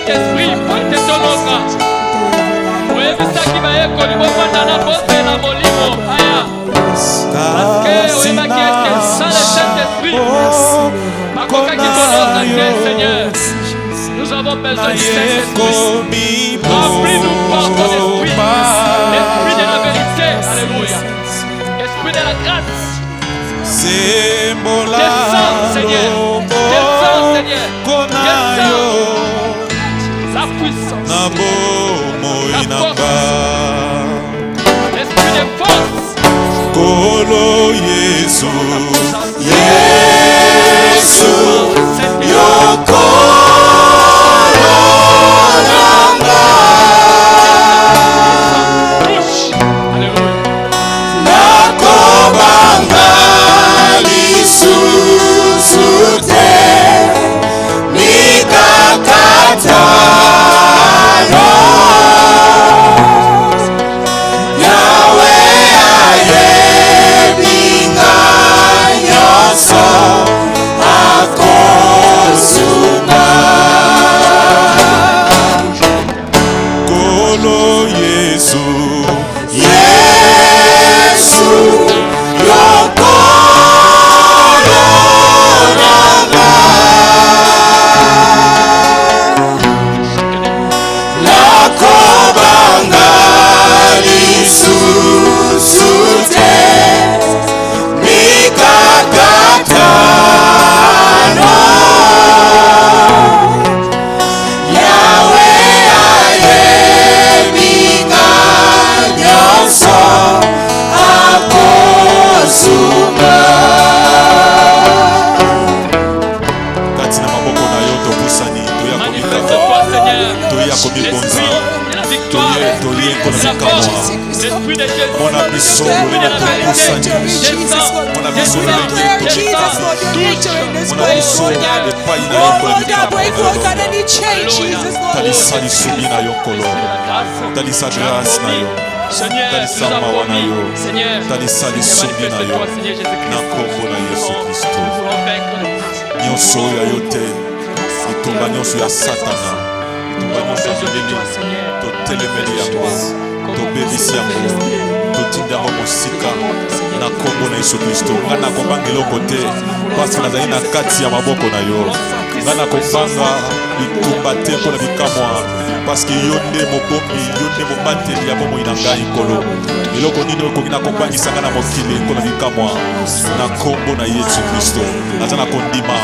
Saint-Esprit, porte ton nom. Oui, ça qui va être connu, bon, la bonté, la molimo, aya. Parce que, oui, ma qui est sans le Saint-Esprit. Ma coca qui connaît, Seigneur. Nous avons besoin du Saint-Esprit. Remplis-nous par ton esprit. L'esprit de la vérité. Alléluia. Esprit de la grâce. Descends, Seigneur. Descends, Seigneur. Descends. La puissance. La force. L'esprit de force. Kolo Yesu. Yesu. Yoko. Talisa grâce na yo, talisa mawa na yo, talisa lisumbi na yo, na kombo na Yesu Kristo. Nyonso ya yo te, itumba nyonso ya Satana, itumba nyonso ya bileli, totelemeli yango, tobebisi yango, totinda yango mosika, na kombo na Yesu Kristo. Nga na kombanga eloko te, parce nazali na kati ya maboko na yo. Nga na kombanga itumba te mpo na bikamwa, parce que yonde mobombi, yonde mobateli ya bomoi na ngai nkolo. Eloko nini okoki na kobangisa nga na mokili nkolo bikamwa, na kombo na Yesu Kristo. Naza na kondima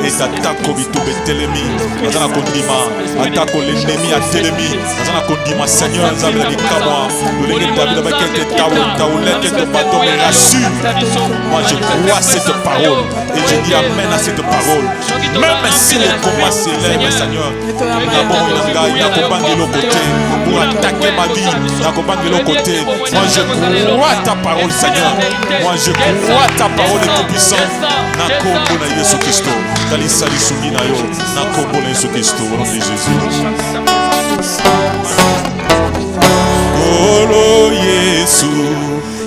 ete atako bitumba etelemi, naza na kondima atako l'ennemi atelemi, naza na kondima Seigneur Nzambe na bikamwa. Lolenge David abaki ete taolete te bateau me rassure. Moi je crois cette parole et je dis amen à cette parole. Même si le combat s'élève, Seigneur, na bomoi na ngai na kobangi l'autre côté pour attaquer ma vie, na kobangi l'autre côté. Moi je crois ta parole, Seigneur. Moi je crois ta parole est tout puissant. Na kombo na Yesu Kristo, talisa lisumi na yo, na kombo na Yesu Kristo, au nom de Jésus. Kolo Yesu,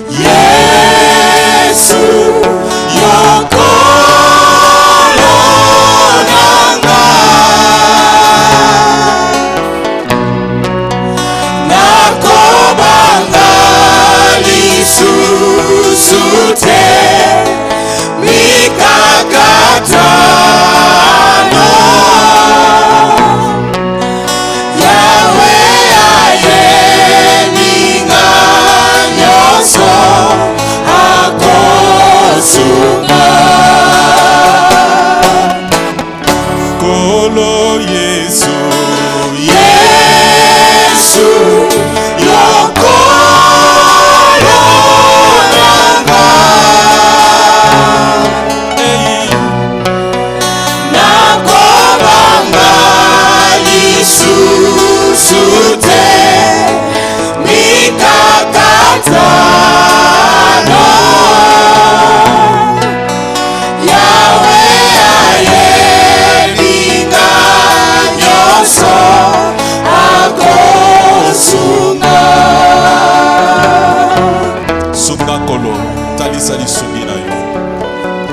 Yesu, Yoko.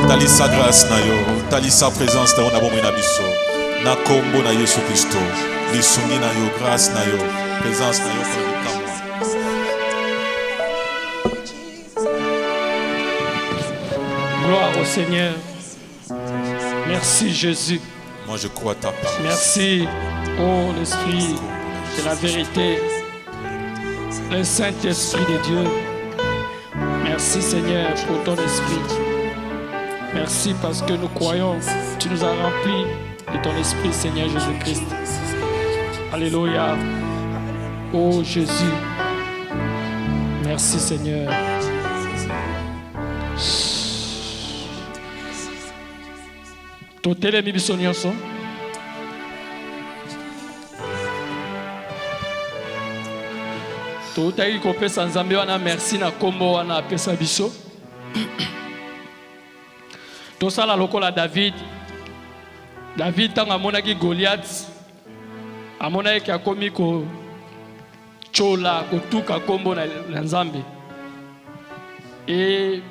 Talisa grâce na yo, talisa présence na yo na bomo na biso. Na kombo na Yesu Kristo, lisungi na yo, grâce na yo, présence na yo pour le temps. Gloire au Seigneur. Merci Jésus. Moi je crois ta parole. Merci, oh l'Esprit de la vérité, le Saint-Esprit de Dieu. Merci Seigneur pour ton esprit. Merci parce que nous croyons, tu nous as remplis de ton esprit Seigneur Jésus-Christ. Alléluia. Oh Jésus. Merci Seigneur. Totelemi biso nyonso. Totaki kopesa Nzambe wana merci na kombo wana apesa biso. Tosala lokola David. David tanga amonaki Goliath. Amonaki akomi ko chola kotuka kombo na Nzambe. Et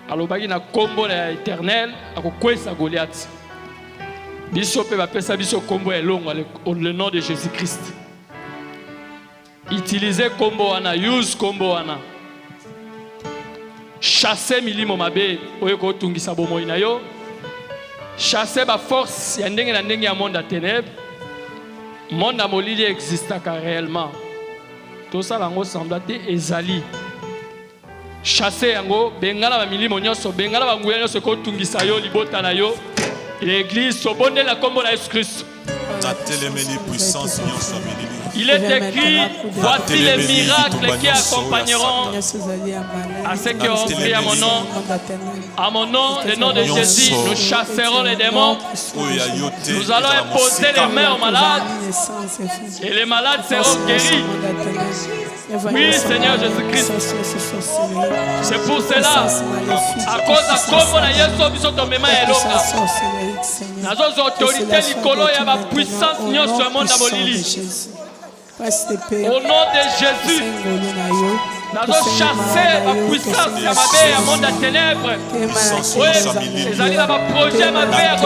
alobaki na kombo na Éternel akokwesa Goliath. Biso pe bapesa biso kombo elongo le nom de Jésus-Christ. Utilisez kombo wana, use kombo wana. Chasser milimo mabe oyo ko tungisa bomoi na yo. Chasser ba force ya ndenge na ndenge ya monde ya ténèbres. Monde ya molili existaka réellement. Tout ça lango sembla te ezali. Chasser yango bengala ba milimo nyonso, bengala ba nguya nyonso ko tungisa yo libota na yo. L'église sobonde la kombo na Jésus Christ. Il est écrit, voici les miracles qui accompagneront à ceux qui auront pris à mon nom. À mon nom, le nom de Jésus, nous chasserons les démons. Nous allons imposer les mains aux malades et les malades seront guéris. Oui, Seigneur Jésus-Christ. C'est pour cela, à cause de kombo na Yesu biso tomema elonga. Nazo autorité likolo ya ba puissance nyonso ya monde na bolili. Au nom de Jésus, nous allons chasser la puissance de la monde des ténèbres. Oui, les alliés dans le projet, ma mère,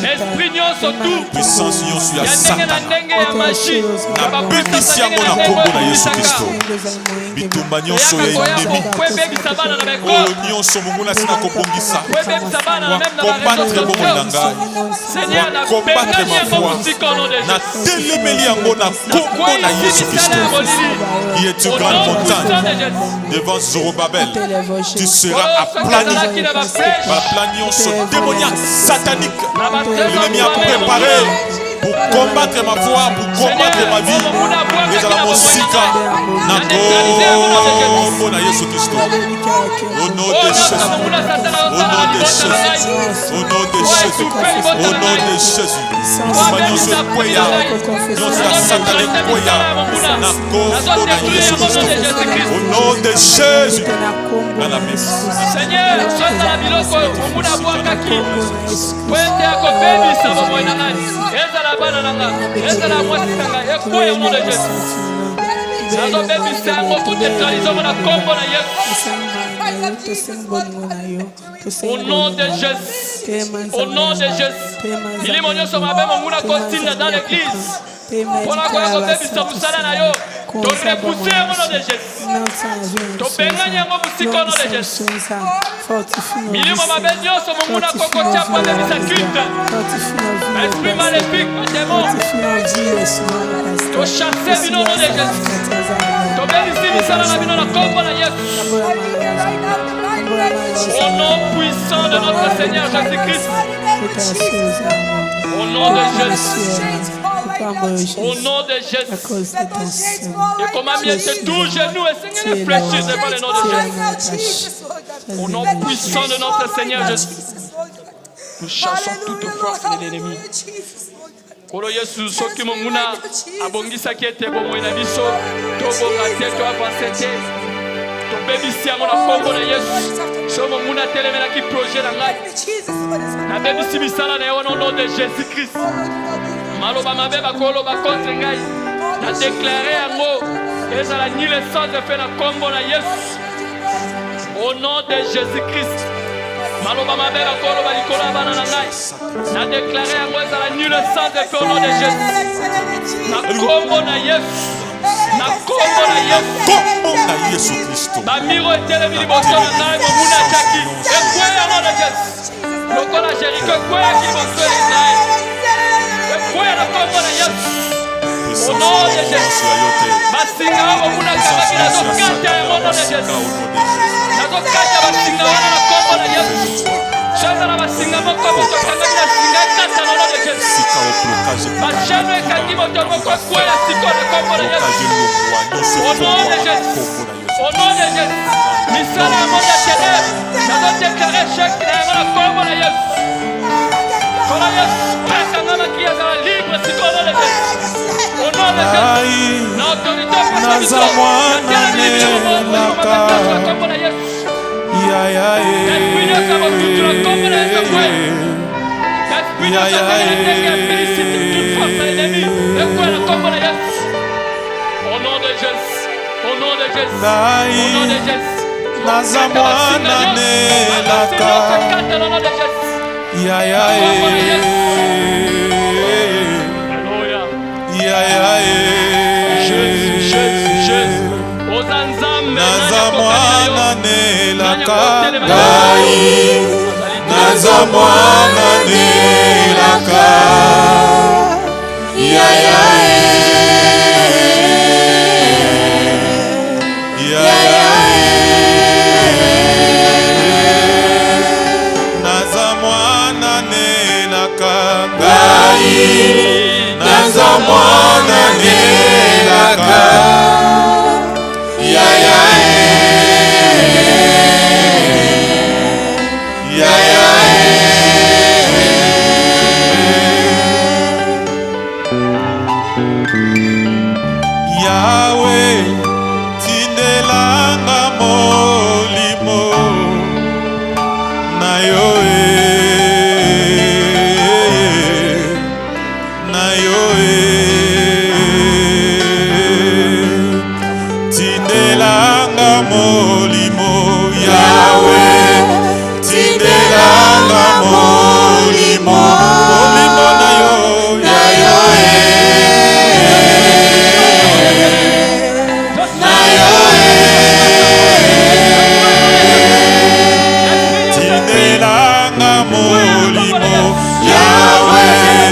l'esprit nous surtout. Puissance nous sur la Satan. La magie. La puissance nous sur Jésus-Christ. Bitumba nyonso ya ennemi. Nyonso munguna sina kopongisa. Combattre bon nanga. Seigneur, na combattre ma foi. Na telemeli yango na kombo na Jésus-Christ. Qui est une grande montagne devant Zorobabel. Tu seras aplani par la planion démoniaque, satanique. L'ennemi a préparé pour combattre ma foi, pour combattre ma vie. Mais à la Mosika, Nako, na Jésus Christ. Au nom de Jésus. Au nom de Jésus. Au nom de Jésus. Au nom de Jésus. Nous sommes Koya. Nous sommes satanique Koya. Nako, na Jésus Christ. Au nom de Jésus. Dans la messe. Seigneur, sois dans la biloko. Muna bwakaki. Kwete akopeni sababu ina nani. Eza la bana nanga. Eza la mwasi nanga. Eko au nom de Jésus. Nazo bebi sango kutetralizo mona kombo na Yesu. Au nom de Jésus. Au nom de Jésus. Il monyo so mabe monguna continue dans l'église. Pour la gloire de Dieu, nous sommes là. Nous repoussons au nom de Jésus. Nous bénissons au nom de Jésus. Milimo mabenyo so monguna kokotia kwa de bisakulte. Esprit maléfique, démon. Nous chassons au nom de Jésus. Nous bénissons la vie dans la combo de Jésus. Au nom puissant de notre Seigneur Jésus-Christ. Au nom de Jésus. Au nom de Jésus. Et comment mieux c'est tout genou et Seigneur réfléchir devant le nom de Jésus. Au nom puissant de notre Seigneur Jésus. Nous chassons toute force de l'ennemi. Kolo Yesu soki monguna abongisa kete bomo ina biso to bonga te to avancete to bebisi yango na kombo na Yesu so monguna telemela ki projet na ngai na bebisi bisala na yo au nom de Jésus-Christ. Maloba mabe bakolo ba contre ngai na déclarer yango ezala ni le sang de fait na kombo na Yesu au nom de Jésus-Christ. Maloba mabela kolo balikola bana na ngai. Na déclaré à moi ça la nulle sang de au nom de Jésus. Na kombo na Yesu. Na kombo na Yesu. Kombo na Yesu Kristo. Ba miro etelemi liboso na ngai momuna chaki. Ekweya au nom de Jésus. Lokola Jéricho ekweya liboso na Israël. Ekweya na kombo na Yesu. Au nom de Jésus. Basinga momuna kabaki na zokata au nom de Jésus. Na zokata basinga wana na kombo na Yesu. Chanda na basinga moko moto kabaki na singa kata au nom de Jésus. Bachano ekaki moto moko kweya siko na kombo na Yesu. Au nom de Jésus. Au nom de Jésus. Misala ya monde ya ténèbres. Na déclaré chèque na la kombo na Yesu. Kola Yesu. Pakanga qui est libre siko au nom de Jésus. Au nom de Jésus. Na autorité pour ça. Au nom de Jésus. Au nom de Jésus. Au nom de Jésus. Nazamwana nelaka. Nazamwana nelaka. Nazamwana nelaka. Nazamwana nelaka. Nazamwana nelaka. Yahweh, tindelanga molimo na yo na yo tindelanga molimo Yahweh, tindelanga molimo molimo na yo tindelanga molimo Yahweh,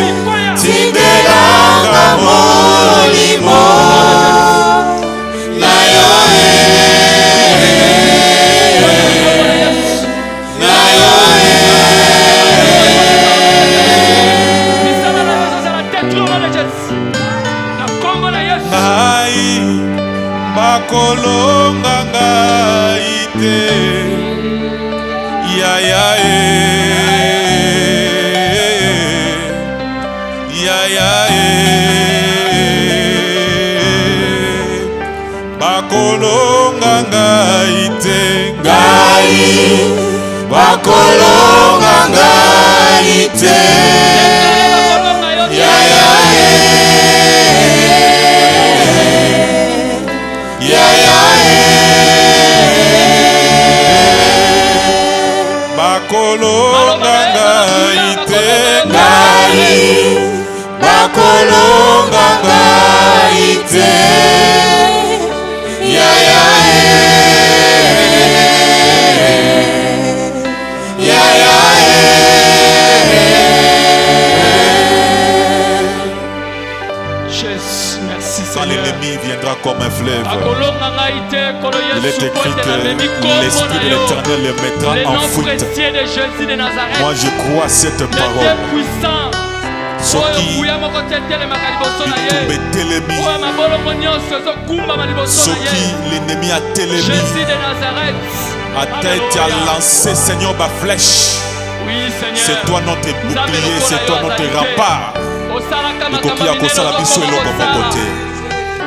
tindelanga molimo na yo na yo ngai bakolonga ngai te bakolonga ngai te bakolonga ngai te bakolonga ngai te bakolonga ngai te Quand l'ennemi viendra comme un fleuve, il est écrit que l'Esprit de l'Éternel le mettra en fuite. Moi je crois à cette parole. Soki bitumbe telemi, soki l'ennemi a telemi, a tête a lancé Seigneur ma flèche. C'est toi notre bouclier, c'est toi notre rempart.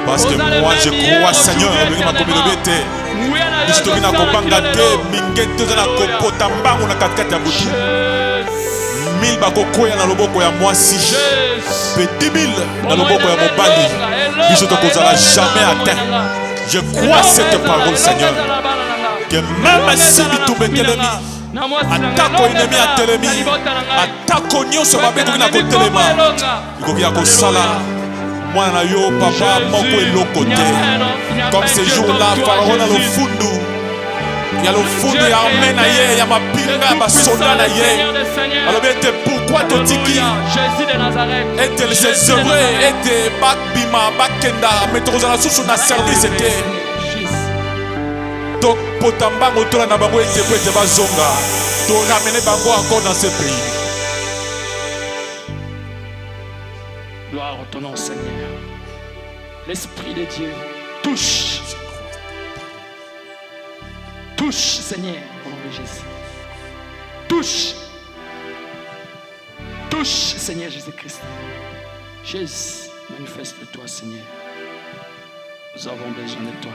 Parce que moi je crois Seigneur, ma communauté. Historique na kopanga te mingete za na kopota mbangu na katikati ya butu. 1000 bakokoya na loboko ya mwasi. Pe 10 000 na loboko ya mobali. Biso tokozala jamais atteint. Je crois cette parole Seigneur. Que même si bitumbe telemi, atako ennemi atelemi atako nyonso mabe ekoki na kotelema ekoki ya kosala mwana na yo papa moko eloko te comme ce jour-là Pharaon na lofundu ya lofundu ya arme na ye ya mapinga ya basoda na ye alobi ete pourquoi totiki ete ses œuvres ete bakbima bakenda me tokozala susu na service te topota mbango tola na bango ete po ete bazonga toramene bango encore dans ce pays. Gloire au ton nom, Seigneur. L'Esprit de Dieu touche. Touche, Seigneur, au nom de Jésus. Touche. Touche, Seigneur Jésus-Christ. Jésus, manifeste-toi, Seigneur. Nous avons besoin de toi.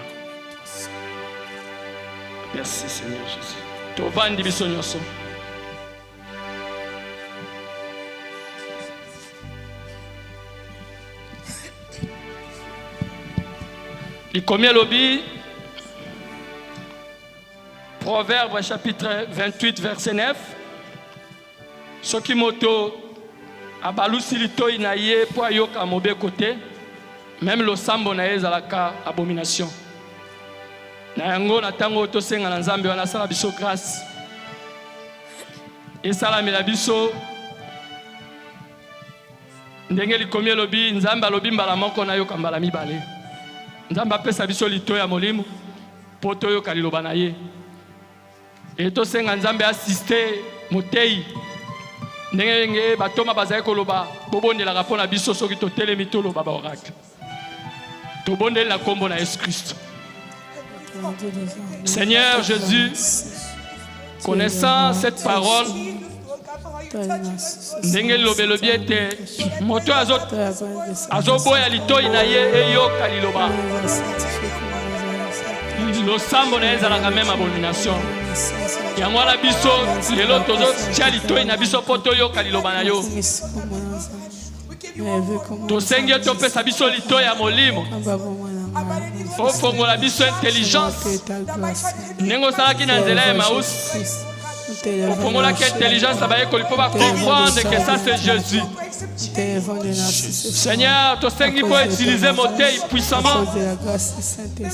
Merci, Seigneur Jésus. Tovandi biso nyonso. Combien lobby Proverbe chapitre 28 verset 9 soki moto abalusi litoi na ye po ayoka mobe côté même le sambo na ye ezalaka abomination na yango na tango tosenga na Nzambe wana sala biso grâce esalamela biso ndenge likomi elobi Nzambe alobi mbala moko nayoka mbala mibale Nzambe apesa biso litoi ya molimo po toyoka liloba na ye e tosenga Nzambe asiste motei ndenge batoma bazali koloba bobondelaka mpo na biso soki totelemi toloba baoracle tobondeli na kombo na Yesu Christ. Seigneur Jésus, connaissant cette parole ndenge lobelo biete moto azoboya litoi na ye eyoka liloba losambo na ezalaka même abomination yango ala biso lelo tozotia litoi na biso po toyoka liloba na yo tosengi topesa biso litoi ya molimo ofongola biso intelligence ndenge osalaki na nzela ya Emmaüs ofongolaki intelligence na bayekoli mpo bacomprendre que ça c'est Jésus. Seigneur, tosengi po utiliser motei puissamment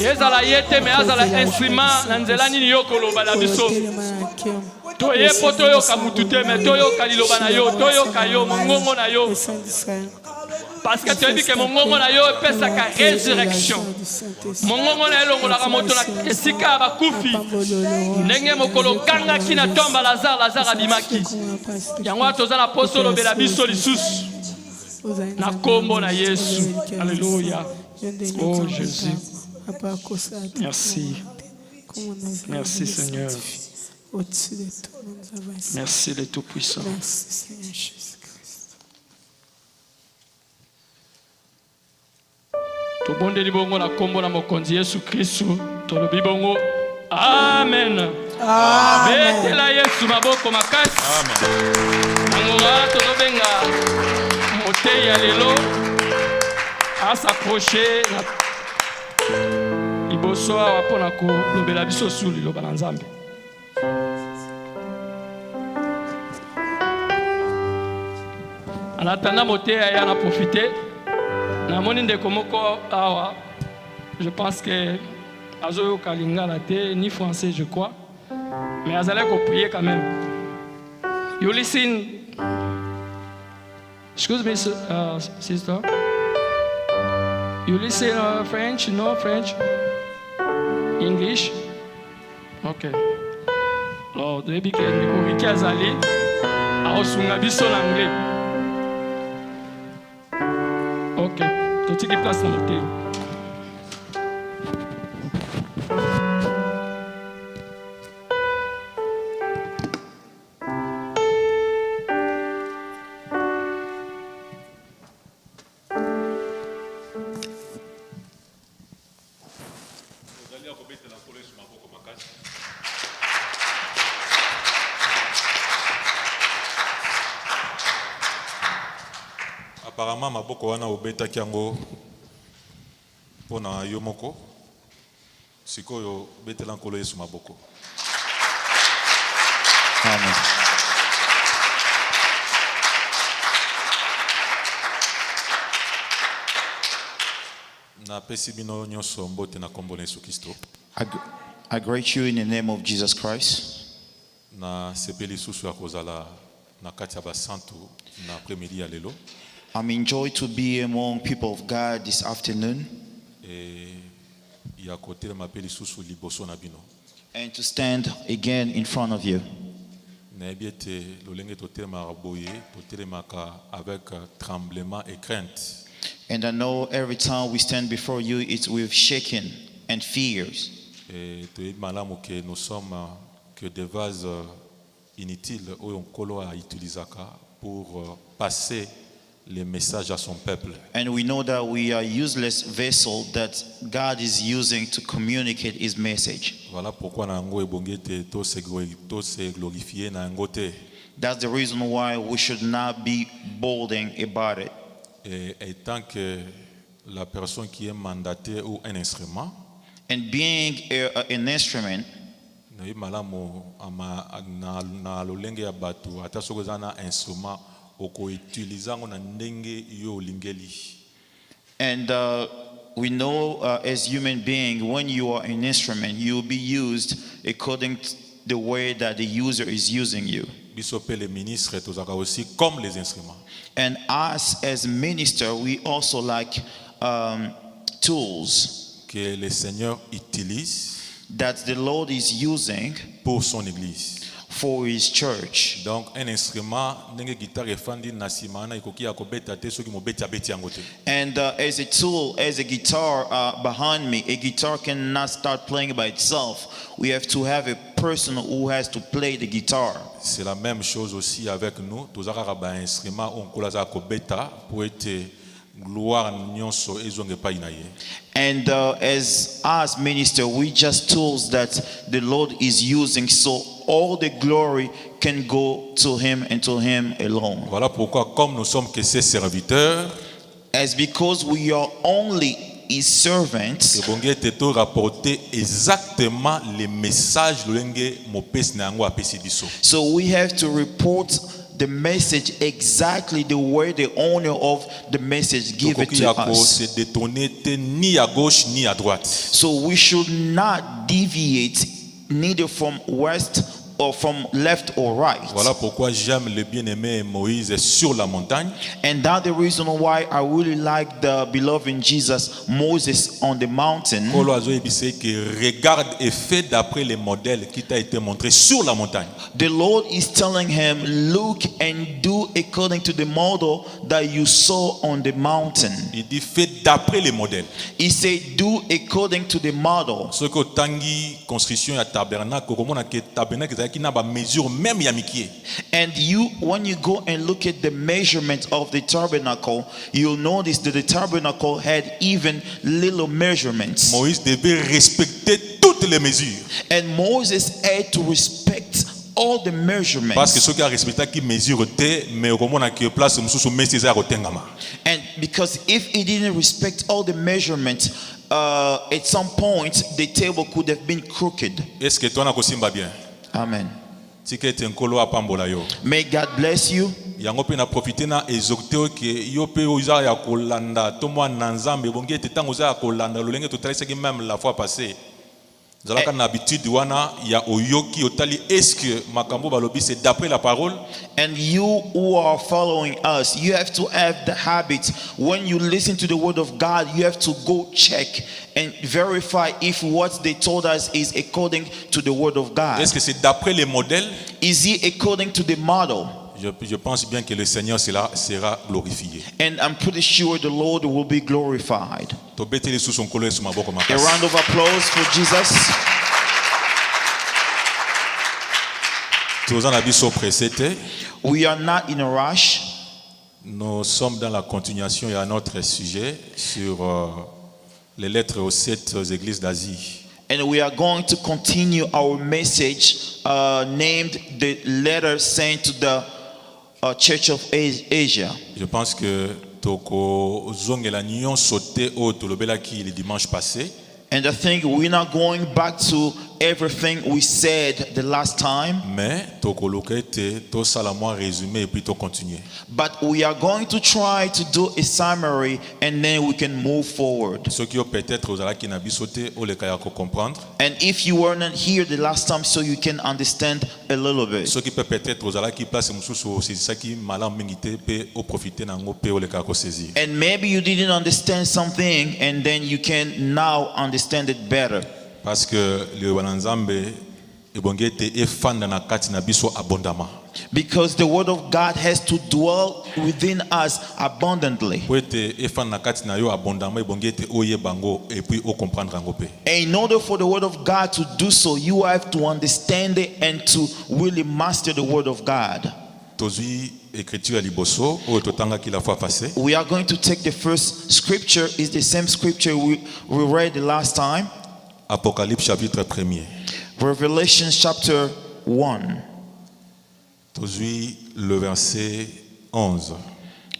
ezala ye te me azala instrument na nzela nini yo koloba na biso toye po toyoka mutu te me toyoka liloba na yo toyoka yo mongongo na yo parce que tu as dit que mon ngongo na yo epesaka résurrection mongongo na elongolaka moto na esika bakufi ndenge mokolo kangaki na tomba Lazare abimaki yango toza na poso lobela biso lisusu na kombo na Yesu. Alléluia. Oh Jésus, merci, merci Seigneur, merci le Tout-Puissant. Tobondeli bongo na kombo na mokonzi Yesu Kristu tolobi bongo amen. Amen. Betela Yesu maboko makasi. Amen. Nangola tozobenga motei ya lelo a s'approcher na liboso awa mpona kolobela biso su liloba na Nzambe. En attendant motei aya na profiter namoni ndeko moko awa, je pense que azoyoka lingala te ni français je crois, mais azalaki koprier quand même. You listen. Excuse me, sister. You listen French? No French? English? Okay. Alors, debi ke ndeko Riki azali aosunga biso na anglais. Ok, totiki place na motei. Apparemment maboko wana obetaki yango pona yo moko sikoyo betela nkolo Yesu maboko. Amen. napesi bino nyonso mbote na kombo na Yesu Kristo. I greet you in the name of Jesus Christ. Na sepeli susu ya kozala na kati ya basantu na après-midi ya lelo. I'm enjoyed to be among people of God this afternoon Ya kotelema pe lisusu liboso na bino. and to stand again in front of you. Nayebi ete lolenge totelemaka boye totelemaka avec tremblement et crainte. And I know every time we stand before you, it's with shaking and fears. Et toyebi malamu ke nous sommes que des vases inutiles oyo nkolo autilisaka pour passer les messages à son peuple. And we know that we are useless vessels that God is using to communicate His message. Voilà pourquoi na yango ebongi ete to se glorifier na yango te. That's the reason why we should not be bolding about it. Et étant que la personne qui est mandatée ou un instrument, And being an instrument, nayebi malamu na lolenge ya bato ata soki eza na instrument okoutilize yango na ndenge yo olingeli. and we know as human beings, when you are an instrument, you will be used according to the way that the user is using you. Biso pe les ministres tozaka aussi comme les instruments. And us as minister, we also like tools Que le Seigneur utilise that the Lord is using pour son église. for His church. Donc un instrument ndenge guitare efandi na sima na ikoki ya kobeta te soki mobeti abeti yango te. And as a tool, as a guitar behind me, a guitar cannot start playing by itself. We have to have a person who has to play the guitar. C'est la même chose aussi avec nous. Tozaka ba instrument on kolaza kobeta pour être gloire nyonso ezonge pa inaye. And as minister, we just tools that the Lord is using, so all the glory can go to Him and to Him alone. Voilà pourquoi comme nous sommes que ses serviteurs, As because we are only His servants, ebongi ete to rapporter exactement les messages lolenge mopesi na yango apesi biso. so we have to report the message exactly the way the owner of the message give it Tokoki to ya ko us. se détourner te ni à gauche ni à droite. So we should not deviate neither from west or from left or right. Voilà pourquoi j'aime le bien-aimé Moïse sur la montagne. And that's the reason why I really like the beloved Jesus, Moses on the mountain. Kolo azo ebise que regarde et fait d'après les modèles qui t'a été montré sur la montagne. The Lord is telling him, look and do according to the model that you saw on the mountain. Il dit fait d'après les modèles. He said, do according to the model. Ce que tangi construction ya tabernacle, komona ke tabernacle ezalaki na ba mesure même ya mikie. And you, when you go and look at the measurement of the tabernacle, you'll notice that the tabernacle had even little measurements. Moïse devait respecter toutes les mesures. And Moses had to respect all the measurements. Parce que ceux qui a respecté qui mesure te, mais komona ke place mususu mesi za kotengama. And because if he didn't respect all the measurements, at some point the table could have been crooked. Est-ce que toi na kosimba bien? Amen. Tikete nkolo apambola yo. May God bless you. Yango pe na profiter na exhorter ke yo pe oza ya kolanda to mwa na nzambe bongi ete tango za ya kolanda lolenge totalisaki même la fois passée. Zalaka na habitude wana ya oyoki otali est-ce que makambo balobi c'est d'après la parole? And you who are following us, you have to have the habit, when you listen to the word of God, you have to go check and verify if what they told us is according to the word of God. Est-ce que c'est d'après les modèles? Is he according to the model? Je pense bien que le Seigneur sera glorifié. And I'm pretty sure the Lord will be glorified. Tobeteli sous son kolo sous maboko A makasi. round of applause for Jesus. Toza na biso pressé te. We are not in a rush. Nous sommes dans la continuation de notre sujet sur les lettres aux 7 églises d'Asie. And we are going to continue our message named the letter sent to the Church of Asia. Je pense que toko zongela nyon sauté au tolobela qui le dimanche passé. And I think we're not going back to everything we said the last time, mais tokoloka ete tosala mwa résumé et puis to continuer. but we are going to try to do a summary and then we can move forward. Ceux qui ont peut-être ozalaki na biso te oleka ya ko comprendre. And if you were not here the last time, so you can understand a little bit. Ceux qui peut-être ozalaki place mususu osisaki malamu mingi te pe o profiter nango pe oleka ya ko saisir. And maybe you didn't understand something and then you can now understand it better. Parce que le wananzambe ebongi ete efanda na kati na biso abondamment. Because the word of God has to dwell within us abundantly. Po ete efanda na kati na yo abondamment ebongi ete oyeba ngo et puis o comprendre ngo pe. And in order for the word of God to do so, you have to understand it and to really master the word of God. Tozui écriture à liboso o totanga ki la fois passée. We are going to take the first scripture. Is the same scripture we read the last time. Apocalypse chapitre 1er. Revelation chapter 1. Tozui le verset 11.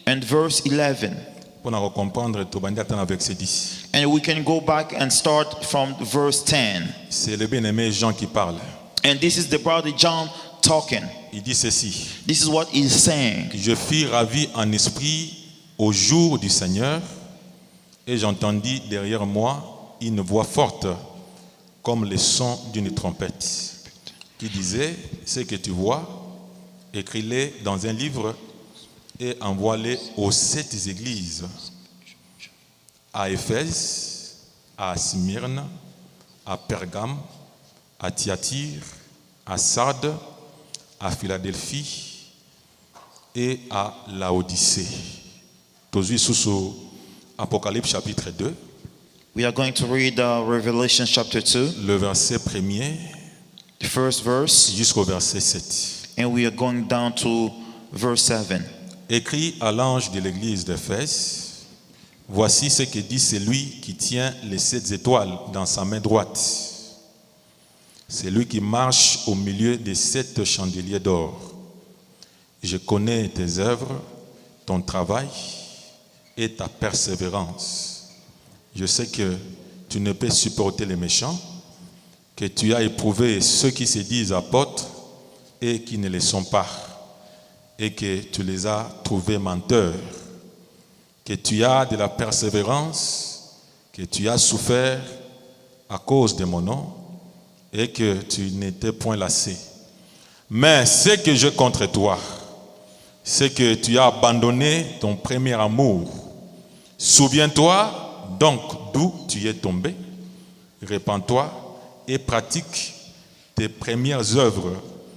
And verse 11. Pour nous comprendre tobandi atana verset 10. And we can go back and start from verse 10. C'est le bien-aimé Jean qui parle. And this is the brother John talking. Il dit ceci. This is what he's saying. Je fus ravi en esprit au jour du Seigneur et j'entendis derrière moi une voix forte comme le son d'une trompette qui disait: ce que tu vois, écris-les dans un livre et envoie-les aux 7 églises, à Éphèse, à Smyrne, à Pergame, à Thyatire, à Sardes, à Philadelphie et à Laodicée. Tozui sous Apocalypse chapitre 2. We are going to read Revelation chapter 2, Le verset 1er the first verse, jusqu'au verset 7. and we are going down to verse 7. Écrit à l'ange de l'église d'Éphèse: voici ce que dit celui qui tient les 7 étoiles dans sa main droite. C'est lui qui marche au milieu des 7 chandeliers d'or. Je connais tes œuvres, ton travail et ta persévérance. Je sais que tu ne peux supporter les méchants, que tu as éprouvé ceux qui se disent apôtres et qui ne le sont pas, et que tu les as trouvés menteurs, que tu as de la persévérance, que tu as souffert à cause de mon nom, et que tu n'étais point lassé. Mais ce que j'ai contre toi, c'est que tu as abandonné ton premier amour. Souviens-toi donc d'où tu es tombé, répands-toi et pratique tes premières œuvres,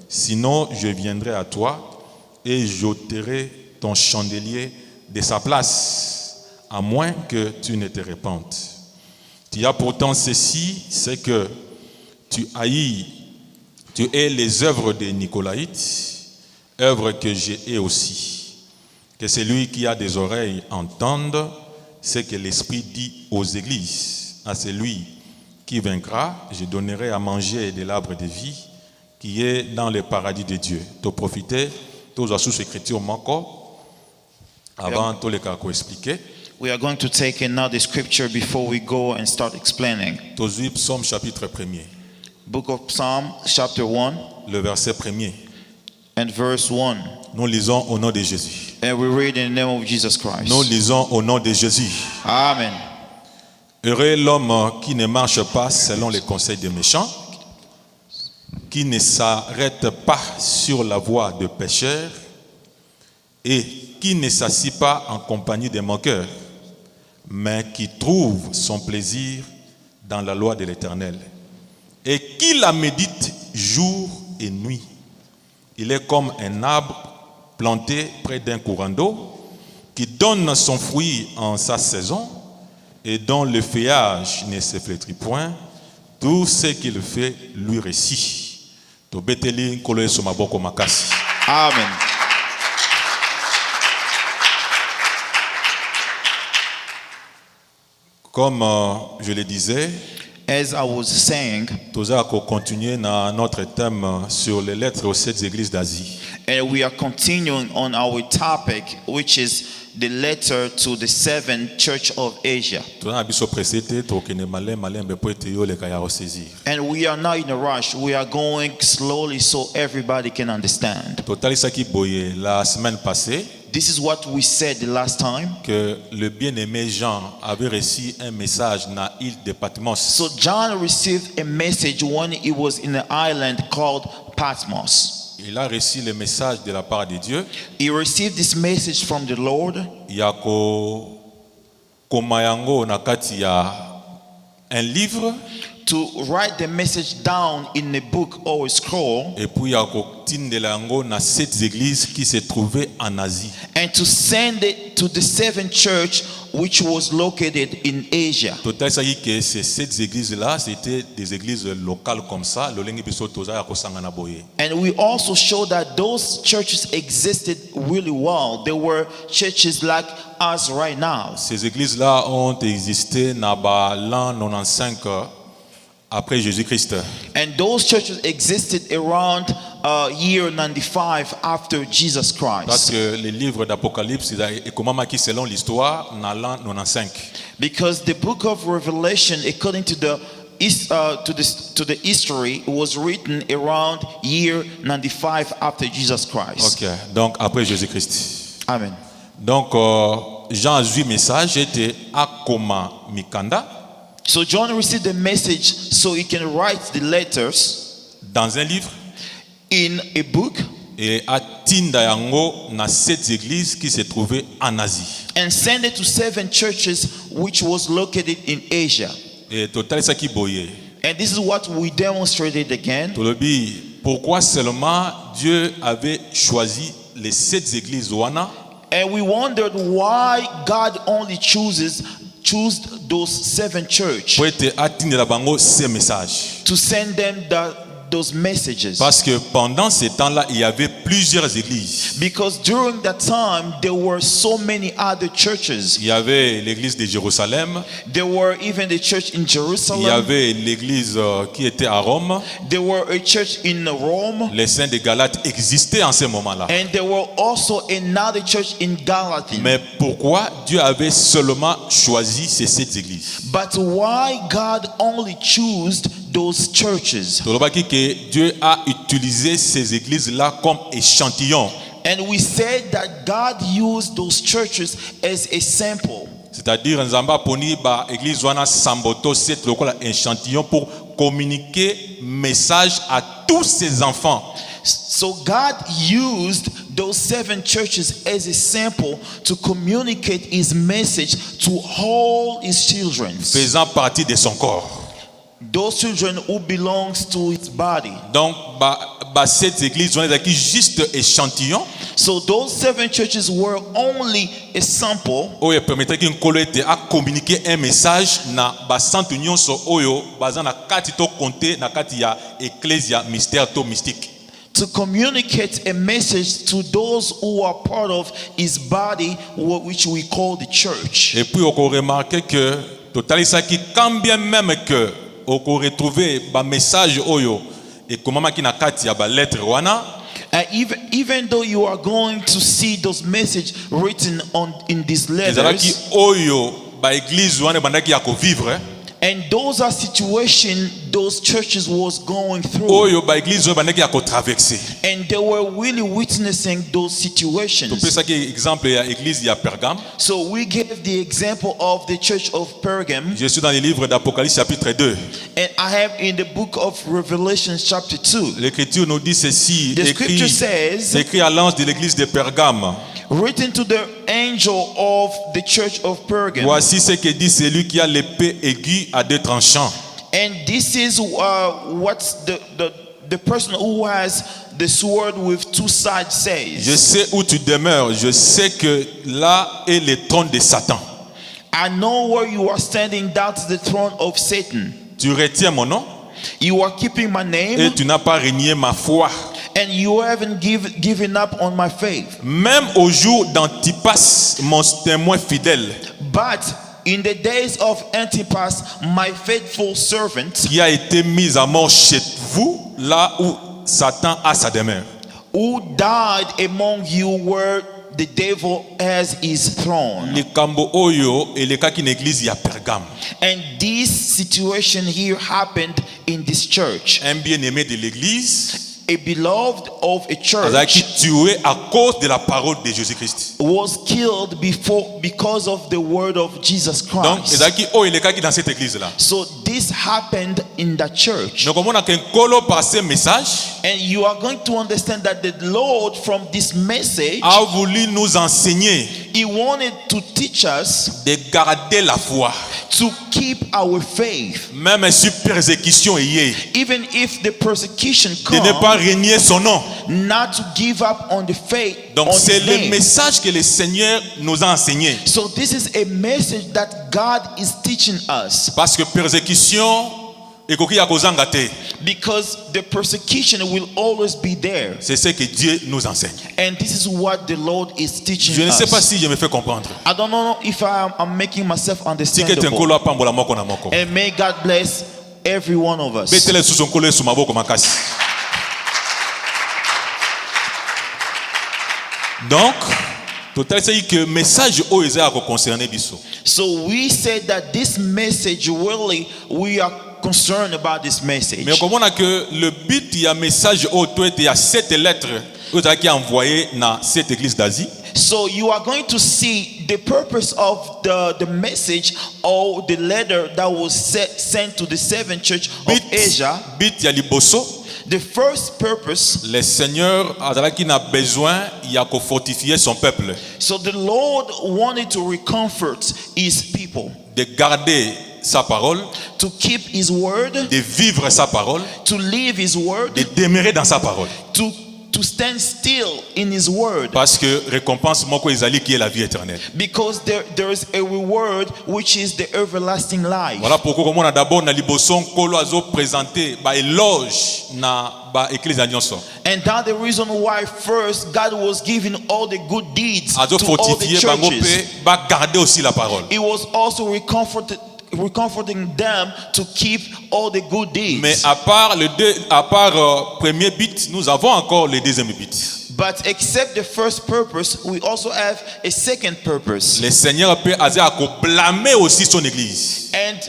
sinon je viendrai à toi et j'ôterai ton chandelier de sa place, à moins que tu ne te répandes. Tu as pourtant ceci, c'est que tu hais les œuvres des Nicolaïtes, œuvres que je hais aussi. Que celui qui a des oreilles entende ce que l'Esprit dit aux églises. À celui qui vaincra, je donnerai à manger de l'arbre de vie qui est dans le paradis de Dieu. Tu profiter, tu as sous écriture manco avant de le expliquer. We are going to take another scripture before we go and start explaining. Tozui Psaume chapitre 1er. Book of Psalm chapter 1 Le verset 1er. and verse 1. Nous lisons au nom de Jésus. And we read in the name of Jesus Christ. Nous lisons au nom de Jésus. Amen. Heureux l'homme qui ne marche pas selon les conseils des méchants, qui ne s'arrête pas sur la voie de pécheurs et qui ne s'assied pas en compagnie des moqueurs, mais qui trouve son plaisir dans la loi de l'Éternel et qui la médite jour et nuit. Il est comme un arbre planté près d'un courant d'eau qui donne son fruit en sa saison et dont le feuillage ne se flétrit point. Tout ce qu'il fait lui réussit. Amen. Comme je le disais, As I was saying, nous allons continuer dans notre thème sur les lettres aux 7 églises d'Asie. and we are continuing on our topic, which is the letter to the 7 church of Asia. And we are not in a rush. We are going slowly so everybody can understand. This is what we said the last time. Que le bien-aimé Jean avait reçu un message dans l'île de Patmos. So John received a message when he was in an island called Patmos. Il a reçu le message de la part de Dieu. He received this message from the Lord. Yako komayango nakati ya un livre. To write the message down in a book or a scroll. Et puis yako tindelango na 7 églises qui se trouvaient en Asie. And to send it to the 7 church which was located in Asia. Total ça dit que ces 7 églises là c'était des églises locales comme ça, lolengi biso toza ya kosangana boye. And we also show that those churches existed really well. They were churches like us right now. Ces églises là ont existé na ba l'an 95 après Jésus-Christ. And those churches existed around year 95 after Jesus Christ. Parce que les livres d'Apocalypse est comment marqué selon l'histoire dans l'an 95. Because the book of Revelation, according to the history, was written around year 95 after Jesus Christ. OK. Donc après Jésus-Christ. Amen. Donc Jean a eu message était akoma mikanda. So John received the message so he can write the letters dans un livre in a book et atinda yango na 7 églises qui se trouvaient en Asie. And send it to 7 churches which was located in Asia. Et total ça qui boye. And this is what we demonstrated again. Tolobi pourquoi seulement Dieu avait choisi les 7 églises wana? And we wondered why God only chose those 7 churches to send them those messages. Parce que pendant ce temps-là, il y avait plusieurs églises. Because during that time, there were so many other churches. Il y avait l'église de Jérusalem. There were even the church in Jerusalem. Il y avait l'église qui était à Rome. There were a church in Rome. Les saints de Galate existaient en ce moment-là. And there were also another church in Galatia. Mais pourquoi Dieu avait seulement choisi ces 7 églises? But why God only chose those churches? Dieu a utilisé ces églises-là comme échantillon. And we said that God used those churches as a sample. C'est-à-dire nzamba poni ba église wana samboto c'est lokola échantillon pour communiquer message à tous ses enfants. So God used those 7 churches as a sample to communicate his message to all his children. Faisant partie de son corps. Those children who belongs to his body. Donc cette église on est qui juste échantillon. So those 7 churches were only a sample. Oyo permettait qu'une collecte a communiquer un message na ba santu nyonso oyo bazana kati to compter na kati ya ecclesia mystère to mystique. To communicate a message to those who are part of his body, which we call the church. Et puis on remarque que total ça qui quand bien même que on retrouver ba message oyo et comment qui na kati ya ba lettre wana. Even though you are going to see those messages written in these letters, oyo ba église wana bandaki ya ko vivre. And those are situations those churches was going through. Oyo ba église bandaki ya ko traverser. And they were really witnessing those situations. Tu peux ça exemple ya église ya Pergame. So we gave the example of the church of Pergam. Je suis dans le livre d'Apocalypse chapitre 2. And I have in the book of Revelation chapter 2. L'écriture nous dit ceci, the scripture says, écrit à l'ange de l'église de Pergame. Written to the angel of the church of Pergam. Voici ce que dit celui qui a l'épée aiguë à 2 tranchants. And this is what the person who has the sword with 2 sides says. Je sais où tu demeures, je sais que là est le trône de Satan. I know where you are standing, that's the throne of Satan. Tu retiens mon nom? You are keeping my name. Et tu n'as pas renié ma foi. And you haven't given up on my faith. Même au jour d'Antipas, mon témoin fidèle. But in the days of Antipas, my faithful servant, qui a été mis à mort chez vous, là où Satan a sa demeure. Who died among you where the devil has his throne. likambo oyo elekaki na église ya Pergame. And this situation here happened in this church. Un bien-aimé de l'église A beloved of a azalaki church tué à cause de la parole de Jésus-Christ. was killed because of the word of Jesus Donc Christ. ezalaki oyo elekaki dans cette église là. So this happened in the church. Donc on a qu'un colo par ce message And you are going to understand that the Lord from this message, a voulu nous enseigner He wanted to teach us de garder la foi, to keep our faith. même si persécution y est, Even if the persecution de ne pas comes, renier son nom. not to give up on the faith. Donc on c'est His le name. message que le Seigneur nous a enseigné. So this is a message that God is teaching us, Parce que persécution ekoki ya kozanga te. because the persecution will always be there. C'est ce que Dieu nous enseigne. And this is what the Lord is teaching Je ne sais pas us. si je me fais comprendre. I don't know if I'm making myself Si que understandable. tenkolo apambola moko na moko. And may God bless every one of us. Betele sous son kolo sous maboko makasi. Donc, total c'est que message o eza ko concerner biso. So we said that this message, really, we are concerned about this message. Mais comme on a que le but il y a message o to était il y a 7 lettres qui a envoyé dans cette église d'Asie. So you are going to see the purpose of the message or the letter that was sent to the 7th church of Asia. But ya liboso, The first purpose, le Seigneur azalaki na besoin ya ko fortifier son peuple, so the Lord wanted to recomfort His people, de garder sa parole, to keep His word, de vivre sa parole, to live His word, de demeurer dans sa parole. to stand still in His word. Parce que récompense moko ezali qui est la vie éternelle. Because there is a reward which is the everlasting life. Voilà pourquoi comme on a d'abord na liboso kolo azo présenter ba éloge na ba église nyonso. And that's the reason why first God was giving all the good deeds Azo to all the fortifier bango pe churches. ba garder aussi la parole. It was also recomforting them to keep all the good deeds. Mais à part premier but, nous avons encore le deuxième but. But except the first purpose, we also have a second purpose. Le Seigneur peut à blâmer aussi son église. And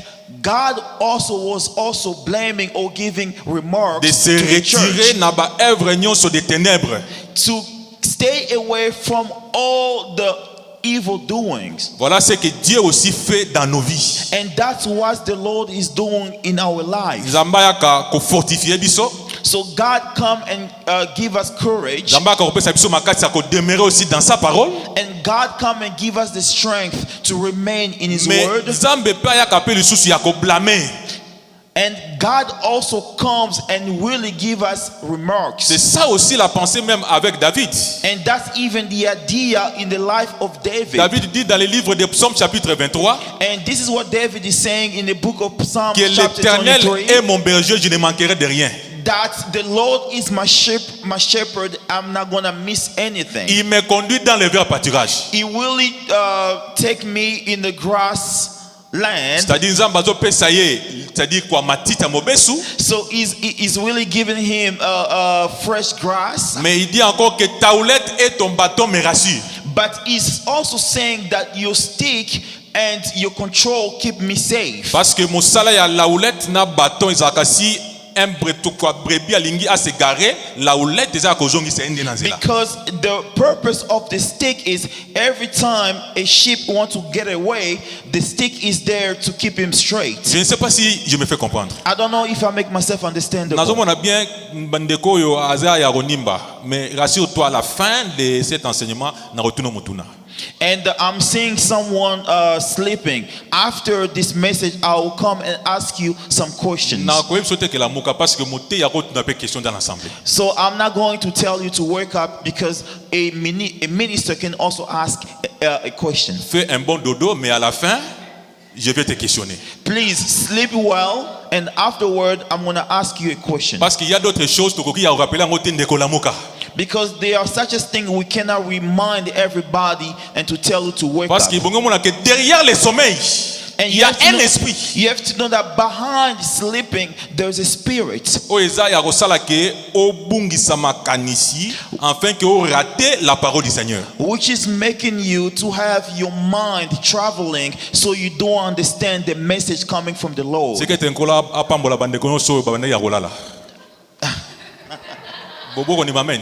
God was also blaming or giving remarks De se to the retirer church na ba œuvre nyonso des ténèbres. to stay away from all the evil doings. Voilà ce que Dieu aussi fait dans nos vies. And that's what the Lord is doing in our lives. Nzamba yaka ko fortifier biso. So God come and give us courage. Nzamba ka kopesa biso makasi ya ko demeurer aussi dans sa parole. And God come and give us the strength to remain in His Mais word. Nzambe pe yaka pe lisusu ya ko blâmer. And God also comes and really give us remarks. C'est ça aussi la pensée même avec David. And that's even the idea in the life of David. David dit dans le livre des Psaumes chapitre 23 And this is what David is saying in the book of Psalms que chapter l'Éternel 23. est mon berger, je ne manquerai de rien. That the Lord is my shepherd, I'm not gonna miss anything. Il me conduit dans les verts pâturages. He will take me in the grass land. C'est-à-dire nzamba zo pesa ye, c'est-à-dire kwa matita mobesu. So he's really giving him fresh grass. Mais il dit encore que ta houlette et ton bâton me rassurent. But he's also saying that your stick and your control keep me safe. Parce que mosala ya la houlette na bâton izakasi un bretou kwa brebis alingi a se garer, la houlette eza kozongi se ende na nzela. Because the purpose of the stick is every time a sheep wants to get away, the stick is there to keep him straight. Je ne sais pas si je me fais comprendre. I don't know if I make myself understandable. Nazomona bien bandeko yo aza ya ronimba, mais rassure-toi à la fin de cet enseignement na retourno mutuna. And I'm seeing someone sleeping. After this message, I will come and ask you some questions. Na ko ebisote ke la muka parce que moté ya rotuna pe question dans l'assemblée. So I'm not going to tell you to wake up because a minister can also ask a question. Fais un bon dodo, mais à la fin, je vais te questionner. Please sleep well, and afterward, I'm going to ask you a question. Parce qu'il y a d'autres choses tokoki ya rappeler en route ndeko la muka. Because there are such a thing we cannot remind everybody and to tell you to wake Parce up. que bongo mona que derrière le sommeil, And il y a un esprit. You have to know that behind sleeping, there's a spirit. O eza ya kosala ke obungisa makanisi afin que o rate la parole du Seigneur. Which is making you to have your mind traveling so you don't understand the message coming from the Lord. C'est que tenkola apambola bande kono so babanda ya kolala. Bobo ni m'amène.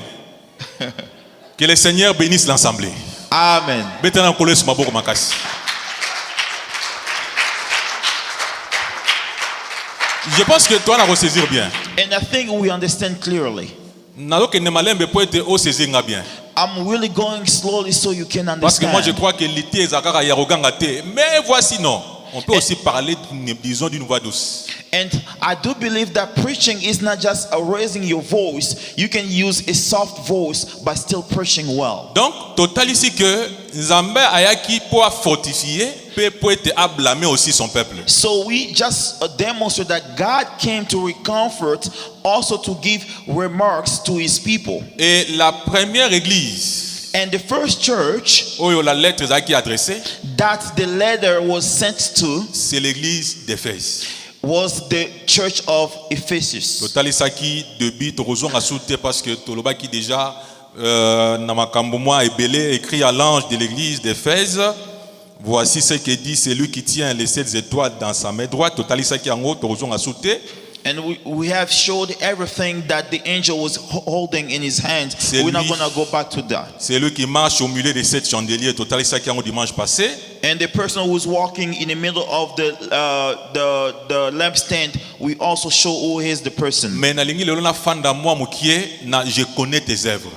Que le Seigneur bénisse l'assemblée. Amen. Betana kolo su maboko makasi. Je pense que toi, tu saisir bien. And I think we understand clearly. I'm really going slowly so you can understand. Parce que moi je crois que l'été est zakara yarogangate. Mais voici non. On peut aussi parler, disons, d'une voix douce. And I do believe that preaching is not just raising your voice. You can use a soft voice but still preaching well. Donc, total ici que Nzambe ayaki pour fortifier, pour être à blâmer aussi son peuple. So we just demonstrate that God came to recomfort, also to give remarks to his people. Et la première église, and the first church, où la lettre est adressée, that the letter was sent to, c'est l'église d'Éphèse. Was the church of Ephesus. Total isaki debi torozon asute parce que tolobaki déjà namakambo moi ebele écrit à l'ange de l'église d'Éphèse. Voici ce que dit celui qui tient les 7 étoiles dans sa main droite. Total isaki ango torozon asute. And we have showed everything that the angel was holding in his hands. We're not going to go back to that. C'est lui qui marche au milieu des 7 chandeliers. Total isaki ango dimanche passé. And the person who was walking in the middle of the lampstand, we also show who is the person. Mais nalingi lelo na fanda moi mukie na je connais tes œuvres.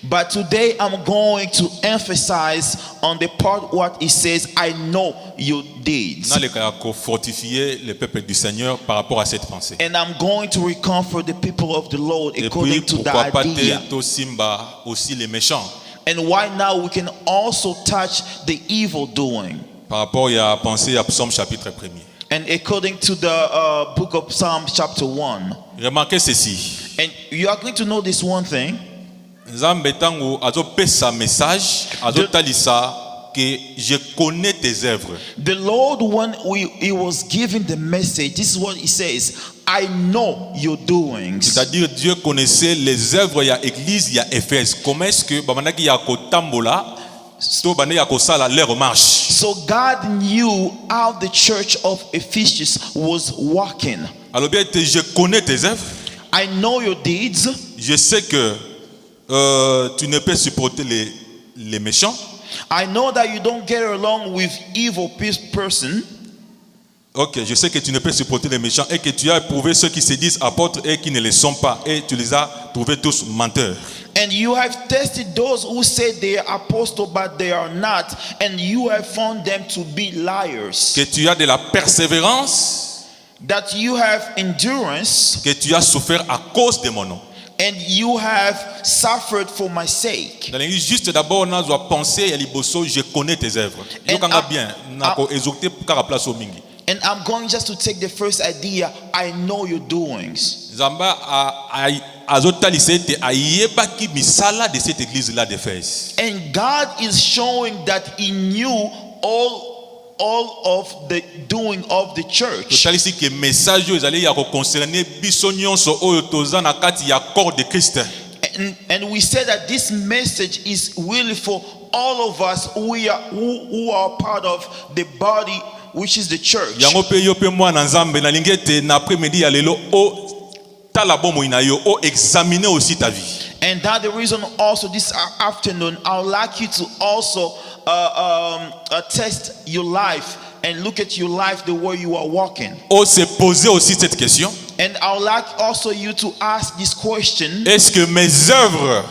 But today I'm going to emphasize on the part what it says, I know your deeds. Na le kaya ko fortifier le peuple du Seigneur par rapport à cette pensée. And I'm going to recomfort the people of the Lord according to that idea. To simba aussi les méchants. And why now we can also touch the evil doing. Par rapport à penser à Psaume chapitre 1er. And according to the book of Psalms chapter 1. Remarquez ceci. And you are going to know this one thing. Nzambe tango azo pesa message azo talisa que je connais tes œuvres. The Lord, when he was giving the message, this is what he says: I know your doings. C'est-à-dire Dieu connaissait les œuvres ya église ya Éphèse. Comment est-ce que bamanaki ya kotambola to bane ya kosala leur marche. So God knew how the church of Ephesus was walking. Alors bien je connais tes œuvres. I know your deeds. Je sais que tu ne peux supporter les méchants. I know that you don't get along with evil person. Ok, je sais que tu ne peux supporter les méchants et que tu as éprouvé ceux qui se disent apôtres et qui ne le sont pas, et tu les as trouvés tous menteurs. And you have tested those who say they are apostles but they are not, and you have found them to be liars. Que tu as de la persévérance. That you have endurance. Que tu as souffert à cause de mon nom. And you have suffered for my sake. Dans l'église, juste d'abord, on doit penser à l'iboso, je connais tes œuvres. And I'm going just to take the first idea. I know your doings. Zamba azotalisé te ayebaki misala de cette église là d'Éphèse. And God is showing that He knew all of the doing of the church. Totalisi que message yo ezali ya ko concerner biso nyonso oyo toza na kati ya corps de Christ. And we said that this message is really for all of us who are part of the body, which is the church. Yango pe yo pe mwana nzambe na lingete na après-midi ya lelo o tala bomo ina yo o examiner aussi ta vie. And that the reason also this afternoon I would like you to also test your life and look at your life the way you are walking. O se poser aussi cette question. And I would like also you to ask this question. Est-ce que mes œuvres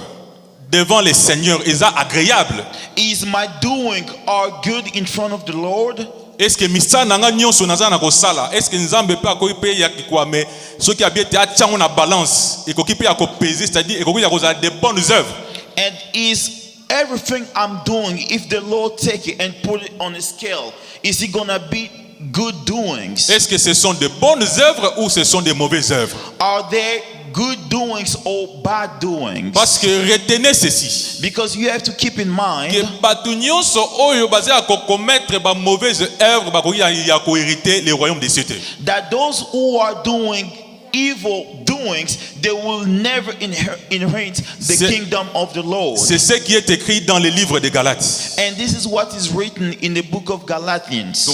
devant le Seigneur est agréable? Is my doing are good in front of the Lord? Est-ce que misa nanga nyonso naza na kosala? Est-ce que nzambe pe akoki pe ya kikwame soki abiete achango na balance ekoki pe ako peser, c'est-à-dire ekoki ya kozala de bonnes œuvres? And is everything I'm doing, if the Lord take it and put it on a scale, is it gonna be good doings? Est-ce que ce sont de bonnes œuvres ou ce sont de mauvaises œuvres? Are they good doings or bad doings. Parce que retenez ceci. Because you have to keep in mind Que bato nyonso oyo basé à commettre ba mauvaise œuvre ba ko ya ko hériter le royaume des cieux. that those who are doing evil doings, they will never inherit the kingdom of the Lord. C'est ce qui est écrit dans le livre de Galates. And this is what is written in the book of Galatians.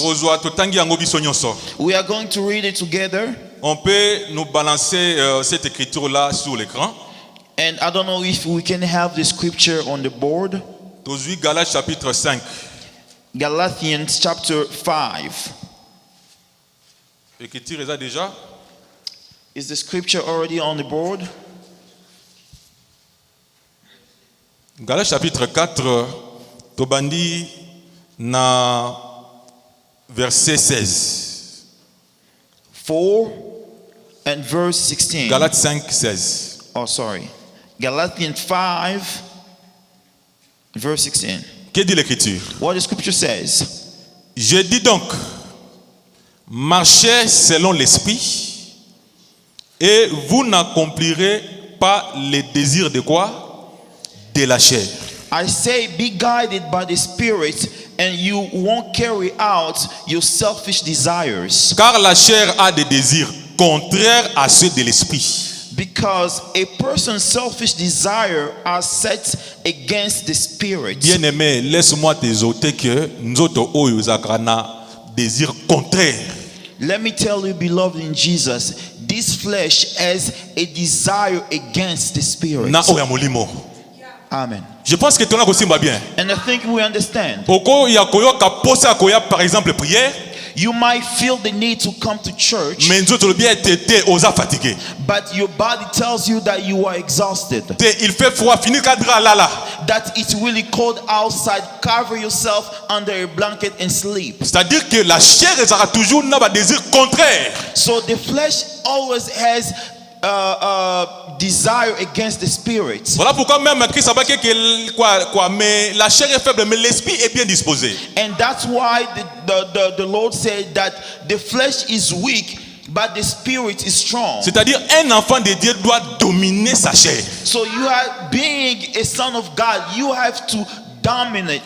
We are going to read it together. On peut nous balancer cette écriture là sur l'écran. And I don't know if we can have the scripture on the board. Aujourd'hui Galates chapitre 5. Galatians chapter 5. L'écriture est là déjà. Is the scripture already on the board? Galates chapitre 4, Tobandi na verset 16. 4 and verse 16. Galates 5, 16. Oh, sorry. Galatians 5, verse 16. Que dit l'écriture? What the scripture says. Je dis donc, marchez selon l'esprit, et vous n'accomplirez pas les désirs de quoi? De la chair. I say, be guided by the Spirit, and you won't carry out your selfish desires. Car la chair a des désirs contraires à ceux de l'esprit. Because a person's selfish desire are set against the Spirit. Bien-aimé, laisse-moi t'exhorter que nous autres oyo zakrana désir contraire. Let me tell you, beloved in Jesus, this flesh has a desire against the Spirit. Na oya molimo. Amen. Je pense que tu as aussi bien. And I think we understand. Poko ya koyo ka posa koya par exemple prière. You might feel the need to come to church, Mais nous autres bien t'étais osa fatigué. but your body tells you that you are exhausted. Il fait froid, fini cadra là. That it's really cold outside. Cover yourself under a blanket and sleep. C'est-à-dire que la chair sera toujours n'a pas désir contraire. So the flesh always has desire against the spirit. Voilà pourquoi même Christ a dit que quoi mais la chair est faible mais l'esprit est bien disposé. And that's why the Lord said that the flesh is weak, but the spirit is strong. C'est-à-dire un enfant de Dieu doit dominer sa chair. So you are being a son of God, you have to dominate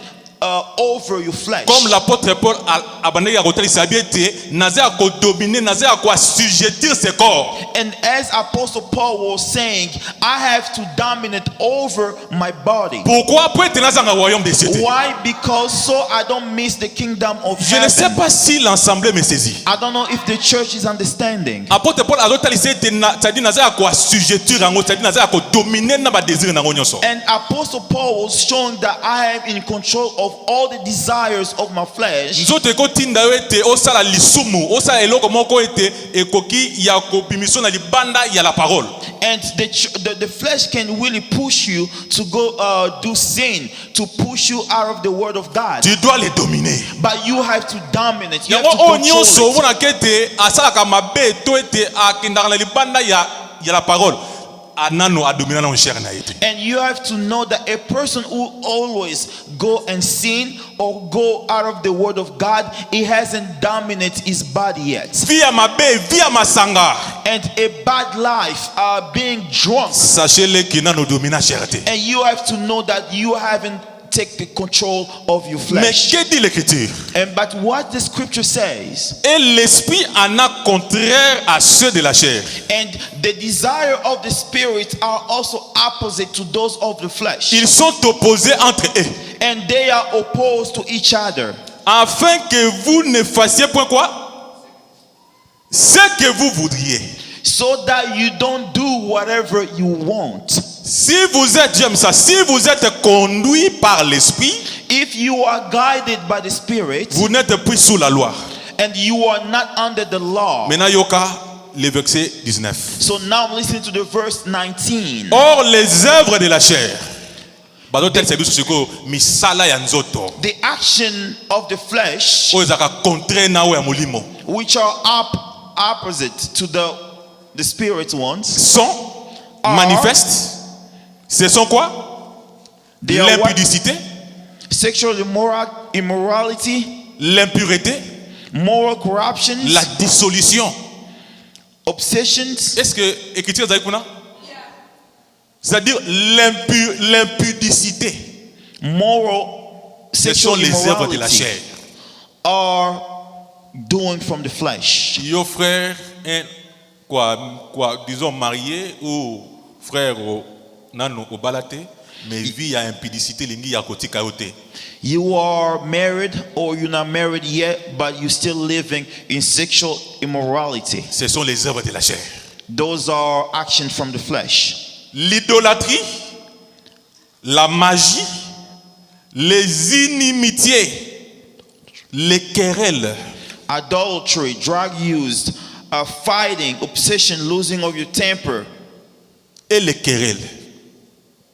over your flesh. Comme l'apôtre Paul a bandé à côté il été nazé à dominer nazé à quoi sujetir ses corps. And as Apostle Paul was saying, I have to dominate over my body. Pourquoi pour être dans un royaume des cieux? Why? Because so I don't miss the kingdom of Je ne sais heaven. pas si l'ensemble me saisit. I don't know if the church is understanding. Apôtre Paul a d'autres lycées c'est-à-dire nazé à quoi sujetir en c'est-à-dire nazé à quoi dominer n'a pas désir dans nyonso. And Apostle Paul was showing that I am in control of all the desires of my flesh. Nzoto ekotinda ete osala lisumu osala eloko moko ete ekoki ya kobimission na libanda ya la parole. And the flesh can really push you to go do sin, to push you out of the word of God. Tu dois les dominer. But you have to dominate. You have Yango to control onyoso it. mona kete asalaka mabe to ete akindaka na libanda ya la parole. Anano adomina na onshare na ete. And you have to know that a person who always go and sin or go out of the word of God, he hasn't dominated his body yet. Via mabe, via masanga. And a bad life, being drunk. Sachez-le que nano domina cherté. And you have to know that you haven't taken control of your Mais flesh. que dit l'écriture? But what the scripture says, Et l'esprit en a contraire à ceux de la chair. and the desire of the spirit are also opposite to those of the flesh. Ils sont opposés entre eux. And they are opposed to each other. Afin que vous ne fassiez point quoi? Ce que vous voudriez. So that you don't do whatever you want. Si vous êtes, j'aime ça, si vous êtes conduit par l'esprit, If you are guided by the Spirit vous n'êtes plus sous la loi. and you are not under the law. Maintenant, yoka, le verset 19. So now listen to the verse 19. Or, les œuvres de la chair, misala ya nzoto, The action of the flesh, oyo ezalaka contraire na oyo ya molimo, which are opposite to the spirit ones, sont manifestes. Ce sont quoi? They are what? L'impudicité, Sexual immorality, l'impureté, moral corruptions, la dissolution. obsessions. Est-ce que écriture ezali kuna? C'est-à-dire l'impudicité. Moral, Ce sont sexual les œuvres de la immorality chair. are doing from the flesh. Yo frère, disons marié ou frère nano au balaté, mais vie à impudicité lingi ya koti kayote. You are married or you're not married yet, but you're still living in sexual immorality. Ce sont les œuvres de la chair. Those are actions from the flesh. L'idolâtrie, la magie, les inimitiés, les querelles, Adultery, drug use, fighting, obsession, losing of your temper, et les querelles.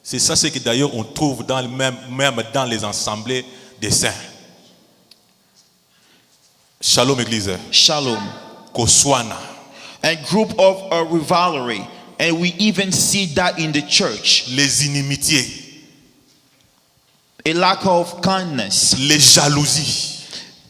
C'est ça ce que d'ailleurs on trouve même dans les assemblées des saints. Shalom Église. shalom, Koswana. and group of rivalry. And we even see that in the church. Les inimitiés, A lack of kindness, les jalousies.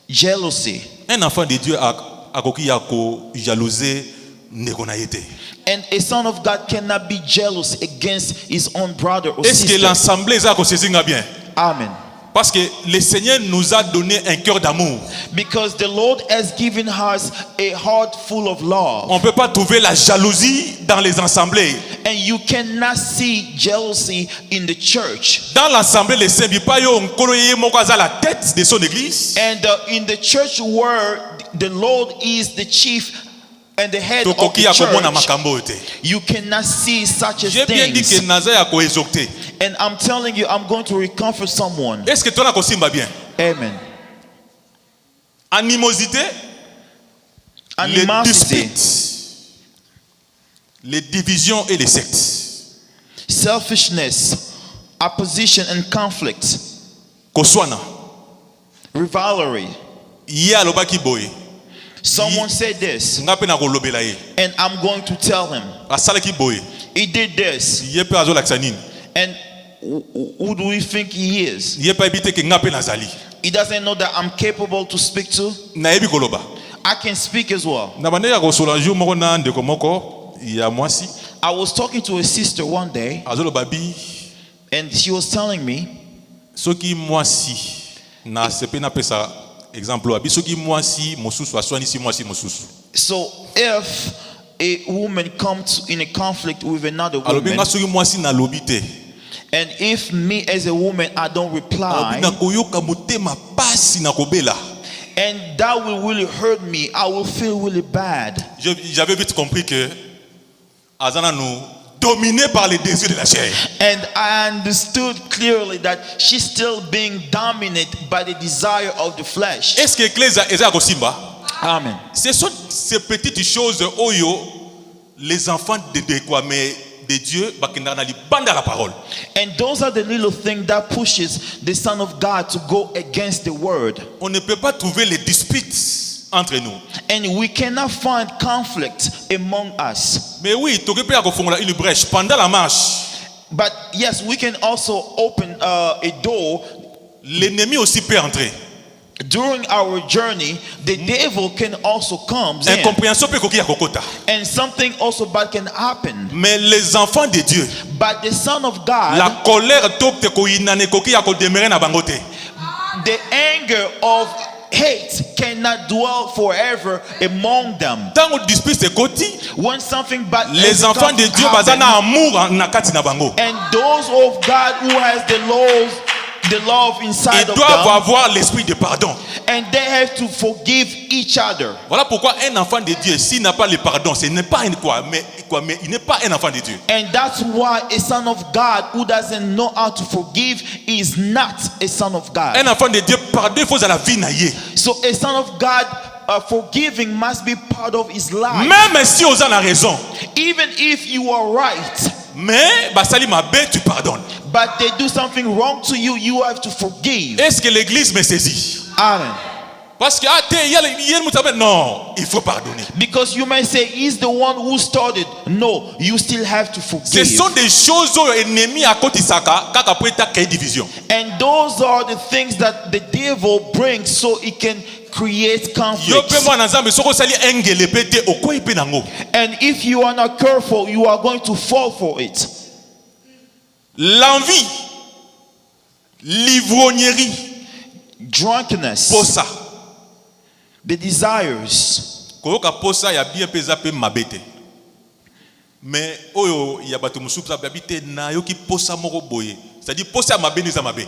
jealousy. Un enfant de Dieu a koki ya ko jalouser nekonayete. And a son of God cannot be jealous against his own brother or Est-ce que sister. l'assemblée ça ko sezinga bien? Amen. Parce que le Seigneur nous a donné un cœur d'amour. Because the Lord has given us a heart full of love. On ne peut pas trouver la jalousie dans les assemblées. And you cannot see jealousy in the church. Dans l'assemblée, les saints, la tête de son église. And in the church where the Lord is the chief and the head of the church, you cannot see such a J'ai bien dit que thing. Naza a co-exhorté. And I'm telling you, I'm going to recomfort someone. Est-ce que toi na kosimba bien? Amen. Animosité, les Animosity, disputes, les divisions et les sectes. selfishness, opposition and conflict, Koswana. rivalry. Yé alobaki boye. Someone said this, Ngape na kolobela ye. and I'm going to tell him. Asalaki boye. He did this, Yé pe azo lakisa nini. and who do we think he is? Yé pa ebite ke ngape nazali. He doesn't know that I'm capable to speak to. Nayebi koloba. I can speak as well. Na bande ya kosola jour moko na ndeko moko ya mwasi. I was talking to a sister one day, Azoloba bi and she was telling me, soki mwasi na sepe na pesa exemple abi soki mwasi mosusu aswanisi mwasi mosusu. so if a woman comes in a conflict with another Alobi woman, nga soki mwasi na lobi te. and if me as a woman I don't reply, Alobi na koyoka motema pasi na kobela. and that will really hurt me, I will feel really bad. J'avais vite compris que Azana nous dominé par les désirs de la chair. And I understood clearly that she's still being dominated by the desire of the flesh. Est-ce que Ecclesia eza kosimba? Amen. Ce sont ces petites choses oyo les enfants de Dieu bakenda na libanda la parole. And those are the little things that pushes the Son of God to go against the word. On ne peut pas trouver les disputes entre nous. And we cannot find conflict among us. Mais oui, tu peux faire une brèche pendant la marche. But yes, we can also open a door. L'ennemi aussi peut entrer. During our journey, the devil can also come in. Incompréhension peut kokia kokota. And something also bad can happen. Mais les enfants de Dieu, But the Son of God, la colère topte ko inane kokia ko demeurer na bangote. the anger of hate cannot dwell forever among them. Tant on dispute ces côtés, When something bad les enfants de Dieu bazana amour na kati na bango. and those of God who has the love inside Ils of doivent them, avoir l'esprit de pardon. and they have to forgive each other. Voilà pourquoi un enfant de Dieu, s'il n'a pas le pardon, ce n'est pas mais il n'est pas un enfant de Dieu. And that's why a son of God who doesn't know how to forgive is not a son of God. Un enfant de Dieu, pardon, il faut à la vie naïe. So a son of God forgiving must be part of his life. Même si on a la raison, Even if you are right, mais basali mabe, tu pardonnes. but they do something wrong to you, you have to forgive. Est-ce que l'église me saisit? Amen. Parce que non, il faut pardonner. Because you may say he's the one who started. No, you still have to Ce forgive. sont des choses où l'ennemi a côté saka, kaka pour créer division. And those are the things that the devil brings so he can create Yo conflict. pe moi na nzambe soko sali engele pete okoyi pe nango. And if you are not careful, you are going to fall for it. L'envie, l'ivrognerie, drunkenness, posa. the desires. Koyoka posa ya bien peza pe mabete. Mais oyo ya bato musuku sa babite na yoki posa moko boye. C'est-à-dire posa mabe ni za mabe.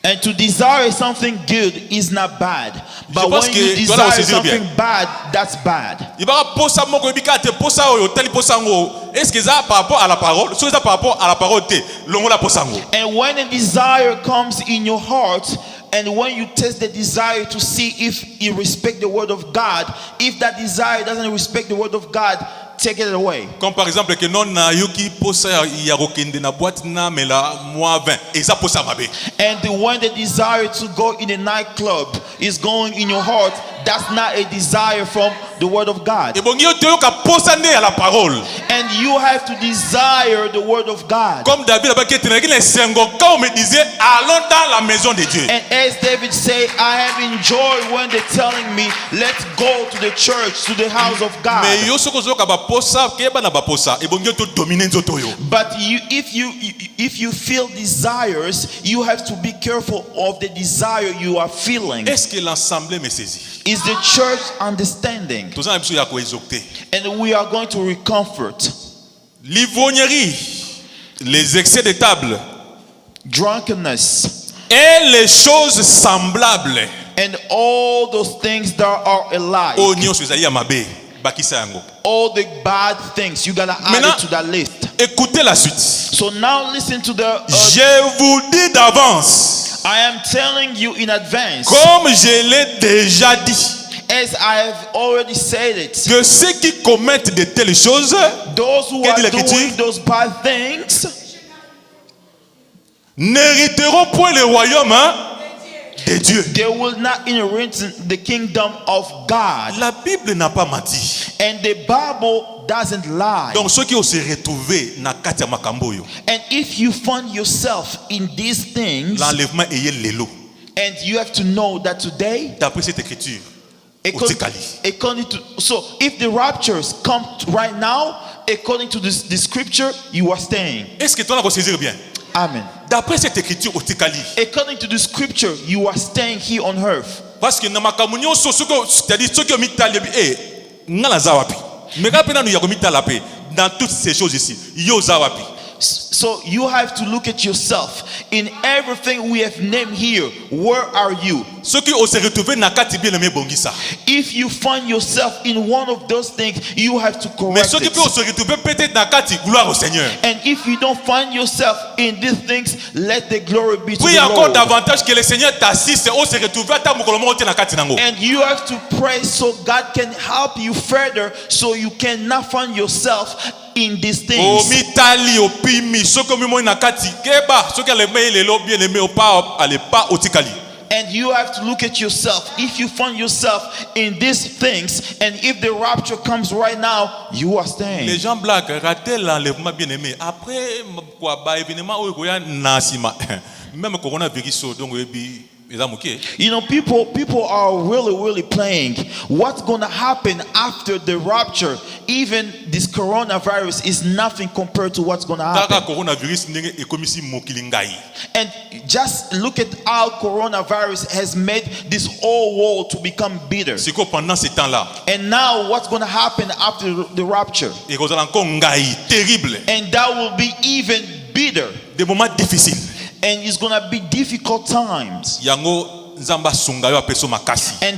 And to desire something good is not bad. But when you desire something bad, that's bad. Ibara posa moko bika te posa oyo tali posa ngo. Est-ce que ça par rapport à la parole? So ça par rapport à la parole te longo la posa ngo. And when a desire comes in your heart, and when you test the desire to see if you respect the word of God, if that desire doesn't respect the word of God, take it away. Comme par exemple que non na yoki posa ya rokende na boîte na mela moi 20 et ça posa mabe. And when the desire to go in a nightclub is going in your heart, that's not a desire from the word of God. Et bon yo te yoka posa ne à la parole. And you have to desire the word of God. Comme David a dit que le sengo quand on me disait allons dans la maison de Dieu. And as David said, I have enjoyed when they're telling me, let's go to the church, to the house of God. Mais yo soko zoka ba posa keba na ba posa e bon yo to dominer nzoto yo. But if you feel desires, you have to be careful of the desire you are feeling. Est-ce que l'assemblée me saisit? Is the church understanding? Tous en ya ko exhorter. And we are going to recomfort. L'ivrognerie, les excès de table, drunkenness, et les choses semblables. And all those things that are alike. Oh nyo sezali ya mabe, bakisa yango. All the bad things, you gotta add it to that list. Écoutez la suite. So now listen to the. Je vous dis d'avance. I am telling you in advance. Comme je l'ai déjà dit. As I have already said it. Que ceux qui commettent de telles choses, those who are doing those bad things, n'hériteront point le royaume de Dieu. They will not inherit the kingdom of God. La Bible n'a pas menti. And the Bible doesn't lie. Donc ceux qui ont se retrouvé na kati ya makambo yo. And if you find yourself in these things, l'enlèvement est lelo. And you have to know that today, d'après cette écriture, according to, so if the raptures come right now, according to the scripture, you are staying. Est-ce que tu vas saisir bien? Amen. D'après cette écriture au Tikali. According to the scripture, you are staying here on earth. Parce que na makamunyo c'est-à-dire ceux qui ont mis talé ngala zawapi. Mais rapena nous yakomi talape dans toutes ces choses ici. Yo zawapi. So you have to look at yourself in everything we have named here. Where are you? If you find yourself in one of those things, you have to correct it. And if you don't find yourself in these things, let the glory be to the Lord. And you have to pray so God can help you further, so you cannot find yourself in these things. And you have to look at yourself. If you find yourself in these things, and if the rapture comes right now, you are staying. Les gens blaguent, rater l'enlèvement bien aimé. Après quoi, bah évidemment, même coronavirus, donc you know, people are really playing what's going to happen after the rapture. Even this coronavirus is nothing compared to what's going to happen. And just look at how coronavirus has made this whole world to become bitter. And now what's going to happen after the rapture? And that will be even bitter. Des moments difficiles. And it's going to be difficult times. And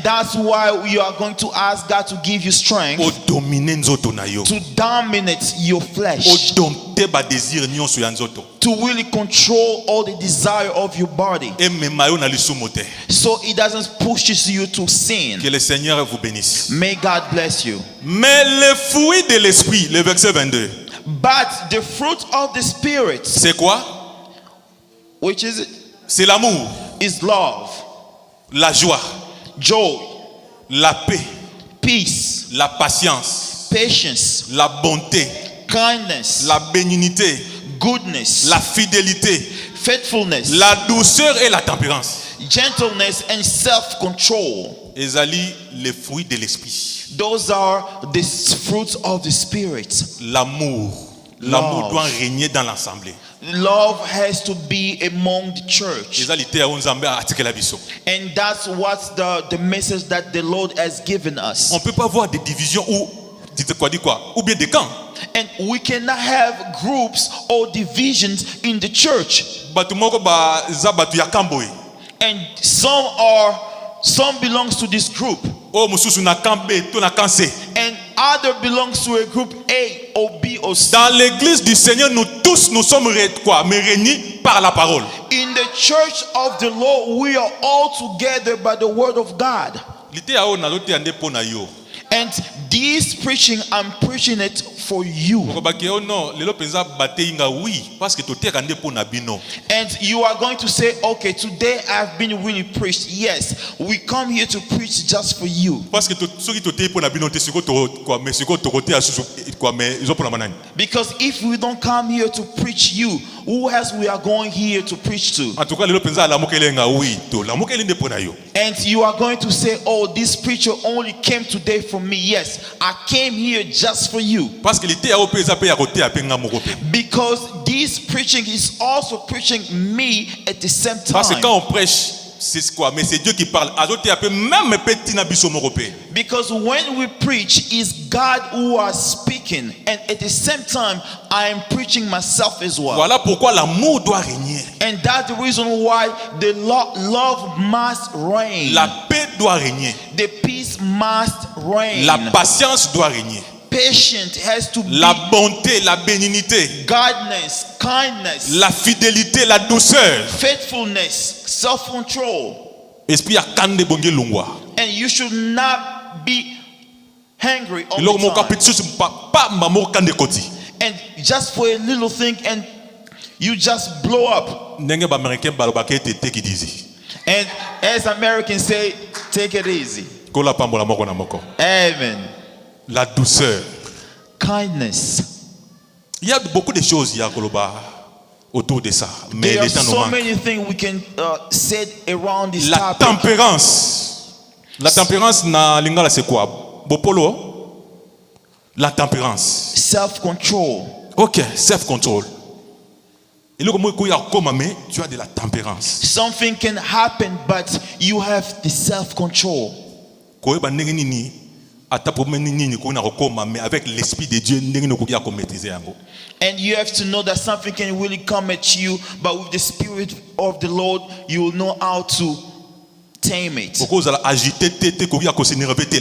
that's why we are going to ask God to give you strength to dominate your flesh, to really control all the desire of your body, so it doesn't push you to sin. Que le Seigneur vous bénisse. May God bless you. Mais le fruit de l'esprit, le verset 22. But the fruit of the Spirit, c'est quoi? Which is it? C'est l'amour. Is love. La joie. Joy. La paix. Peace. La patience. Patience. La bonté. Kindness. La bénignité. Goodness. La fidélité. Faithfulness. La douceur et la tempérance. Gentleness and self-control. Ezali les fruits de l'esprit. Those are the fruits of the Spirit. L'amour. L'amour doit régner dans l'assemblée. Love has to be among the church. And that's what the message that the Lord has given us. On ne peut pas avoir des divisions ou bien des camps. And we cannot have groups or divisions in the church. And some belongs to this group. And other belongs to a group A or B or C. Dans l'église du Seigneur, nous tous nous sommes réunis par la parole. In the church of the Lord, we are all together by the word of God. And this preaching, I'm preaching it for you. And you are going to say, okay, today I've been really preached. Yes, we come here to preach just for you. Because if we don't come here to preach you, who else we are going here to preach to? And you are going to say, oh, this preacher only came today for me. Yes, I came here just for you. Because this preaching is also preaching me at the same time. C'est quoi? Mais c'est Dieu qui parle. Because when we preach, it's God who is speaking, and at the same time, I am preaching myself as well. Voilà pourquoi l'amour doit régner. And that's the reason why the love must reign. La paix doit régner. The peace must reign. La patience doit régner. Patient has to be. La bonté, la bénignité. Godness, kindness. La fidélité, la douceur. Faithfulness, self-control. Esprit a kande bonge lungwa. And you should not be hungry all the time. And just for a little thing, and you just blow up. And as Americans say, take it easy. Amen. La douceur. Kindness. Il y a beaucoup de choses autour de ça. Mais there are so many things we can say around this topic. Tempérance. La tempérance na lingala c'est quoi? Bopolo. La tempérance. Self-control. Ok, self-control. Tu as de la tempérance. Something can happen, but you have the self-control. Avec l'esprit de Dieu, and you have to know that something can really come at you, but with the Spirit of the Lord, you will know how to tame it.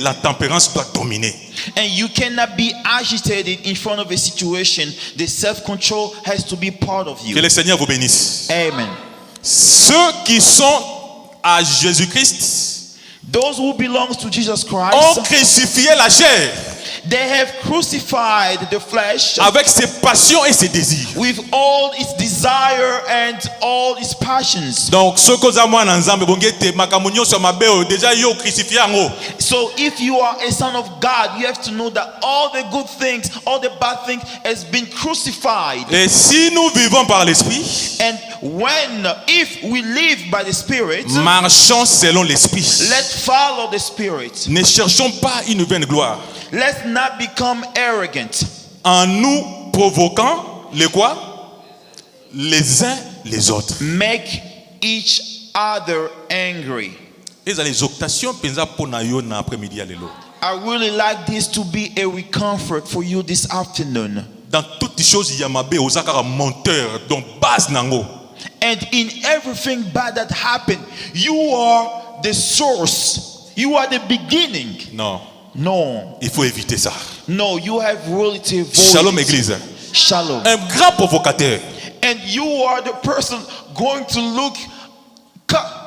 La tempérance doit dominer. And you cannot be agitated in front of a situation. The self-control has to be part of you. Que le Seigneur vous bénisse. Amen. Ceux qui sont à Jésus-Christ, those who belong to Jesus Christ, ont crucifié la chair. They have crucified the flesh avec ses passions et ses désirs. With all its desire and all its passions. Donc ce que moi nzambe bongete makamunyo so mabeo déjà yo crucifié ngo. So if you are a son of God, you have to know that all the good things, all the bad things has been crucified. Et si nous vivons par l'esprit, and if we live by the Spirit, marchons selon l'esprit. Let's follow the Spirit. Ne cherchons pas une vaine gloire. Let's not become arrogant. En nous provoquant les quoi? Les uns les autres. Make each other angry. Et les exhortations penza pona yo na après-midi lelo. I really like this to be a comfort for you this afternoon. Dans toutes les choses il y a mabe osaka monteur donc base nango. And in everything bad that happened, you are the source. You are the beginning. Non. No. Il faut éviter ça. No, you have really to avoid. Shalom église. Shalom. Un grand provocateur. And you are the person going to look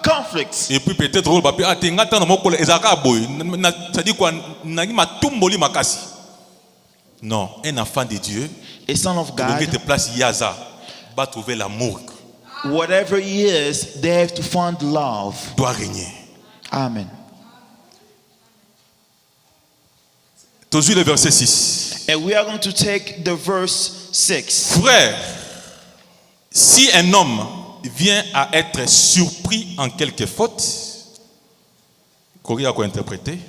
conflicts. Et puis peut-être rôle papi atenga tana moko ezaka boy. Ça dit quoi nagi matumboli makasi. Non, un enfant de Dieu. A son of God. Donc te place yaza va trouver l'amour. Whatever he is, they have to find love. Doit régner. Amen. Toujours le verset 6. And we are going to take the verse 6. Frère, si un homme vient à être surpris en quelque faute, Corée a quoi interpréter?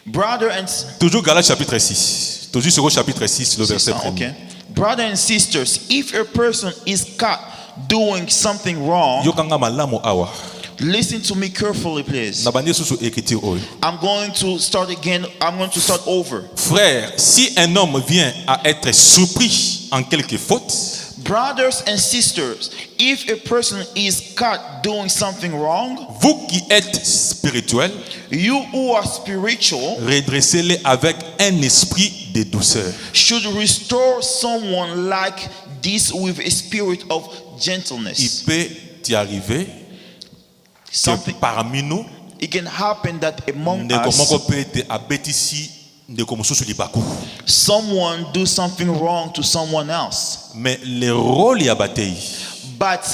Brother and toujours Galates chapitre 6. Toujours sur au chapitre 6, le verset 1. Okay. Brothers and sisters, if a person is caught doing something wrong, Yokanga malamu awa. listen to me carefully, please. Nabandi susu écriture oyo. I'm going to start again. I'm going to start over. Frère, si un homme vient à être surpris en quelque faute, Brothers and sisters, if a person is caught doing something wrong, vous qui êtes spirituels, you who are spiritual redressez-les avec un esprit de douceur. should restore someone like this with a spirit of Il gentleness. peut y arriver que Something, parmi nous, it can happen that among ndeko us, moko peut être abetisi ndeko mosusu libaku. someone do something wrong to someone else. Mais le rôle ya batei, But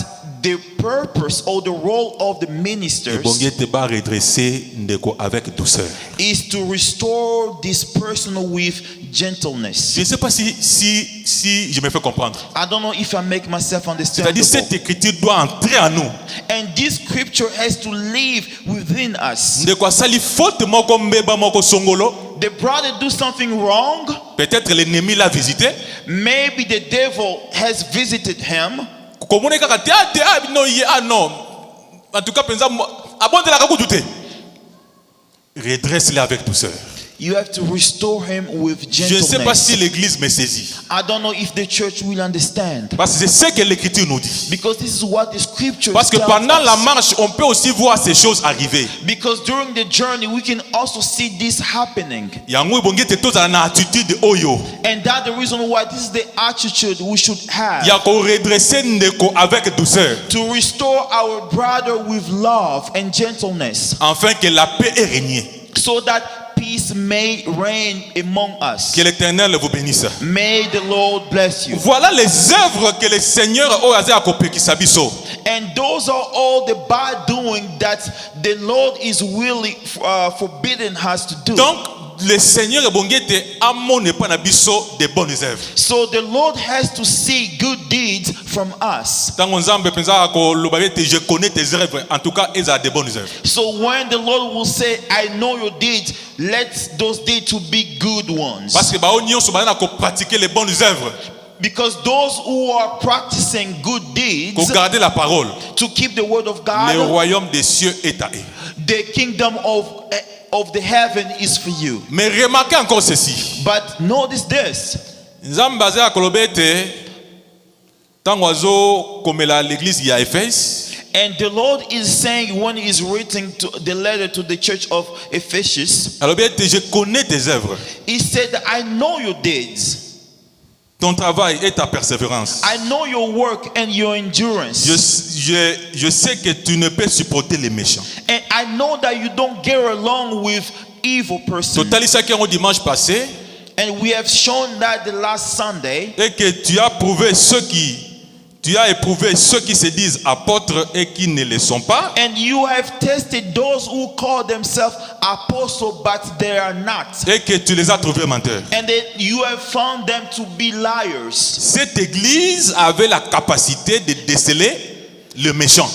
the purpose or the role of the ministers ebongi te ba redresser ndeko avec douceur. is to restore this person with gentleness. Je ne sais pas si je me fais comprendre. I don't know if I make myself C'est-à-dire understandable. cette écriture doit entrer en nous. And this scripture has to live within us. Ndeko asali faute moko mbeba moko songolo, The brother do something wrong. peut-être l'ennemi l'a visité. Maybe the devil has visited him. Komone kaka te no ye non. En tout cas penza abondela ka kujute. Redresse-le avec douceur. You have to restore him with Je ne sais pas gentleness. si l'église me saisit. I don't know if the church will understand. Parce que c'est ce que l'écriture nous dit. Because this is what the scripture Parce que tells pendant la us. marche, on peut aussi voir ces choses arriver. Because during the journey, we can also see this happening. Yango ebongi te tozala na attitude oyo. And that's the reason why this is the attitude we should have. Ya ko redresser ndeko avec douceur. To restore our brother with love and gentleness. Afin que la paix ait régné. So that peace may reign among us. Que l'Éternel vous bénisse. May the Lord bless you. Voilà les œuvres que le Seigneur oyaze akopekisa biso. And those are all the bad doing that the Lord is really forbidding us to do. Donc le Seigneur ebongi te amone pa na biso de bonnes œuvres. So the Lord has to see good deeds from us. Tango Nzambe penza ko lobabe te je connais tes œuvres, en tout cas eza de bonnes œuvres. So when the Lord will say, I know your deeds, let those deeds to be good ones. Parce que bao nyonso bana ko pratiquer les bonnes œuvres, Because those who are practicing good deeds, ko garder la parole, to keep the word of le God, royaume des cieux est à eux. the kingdom of the heaven is for you. Mais remarquez encore ceci. But notice this. Nzambe aza kolobe te tango azo komela l'église ya Éphèse. And the Lord is saying when he's writing to the letter to the church of Ephesus, Alobe te je connais tes œuvres, he said, I know your deeds. ton travail et ta persévérance. I know your work and your endurance. Je sais que tu ne peux supporter les méchants. And I know that you don't get along with evil person. Totalisa qui ont dimanche passé And we have shown that the last Sunday. et que tu as éprouvé ceux qui se disent apôtres et qui ne le sont pas. And you have tested those who call themselves apostles, but they are not. Et que tu les as trouvés menteurs. And that you have found them to be liars. Cette église avait la capacité de déceler le méchant.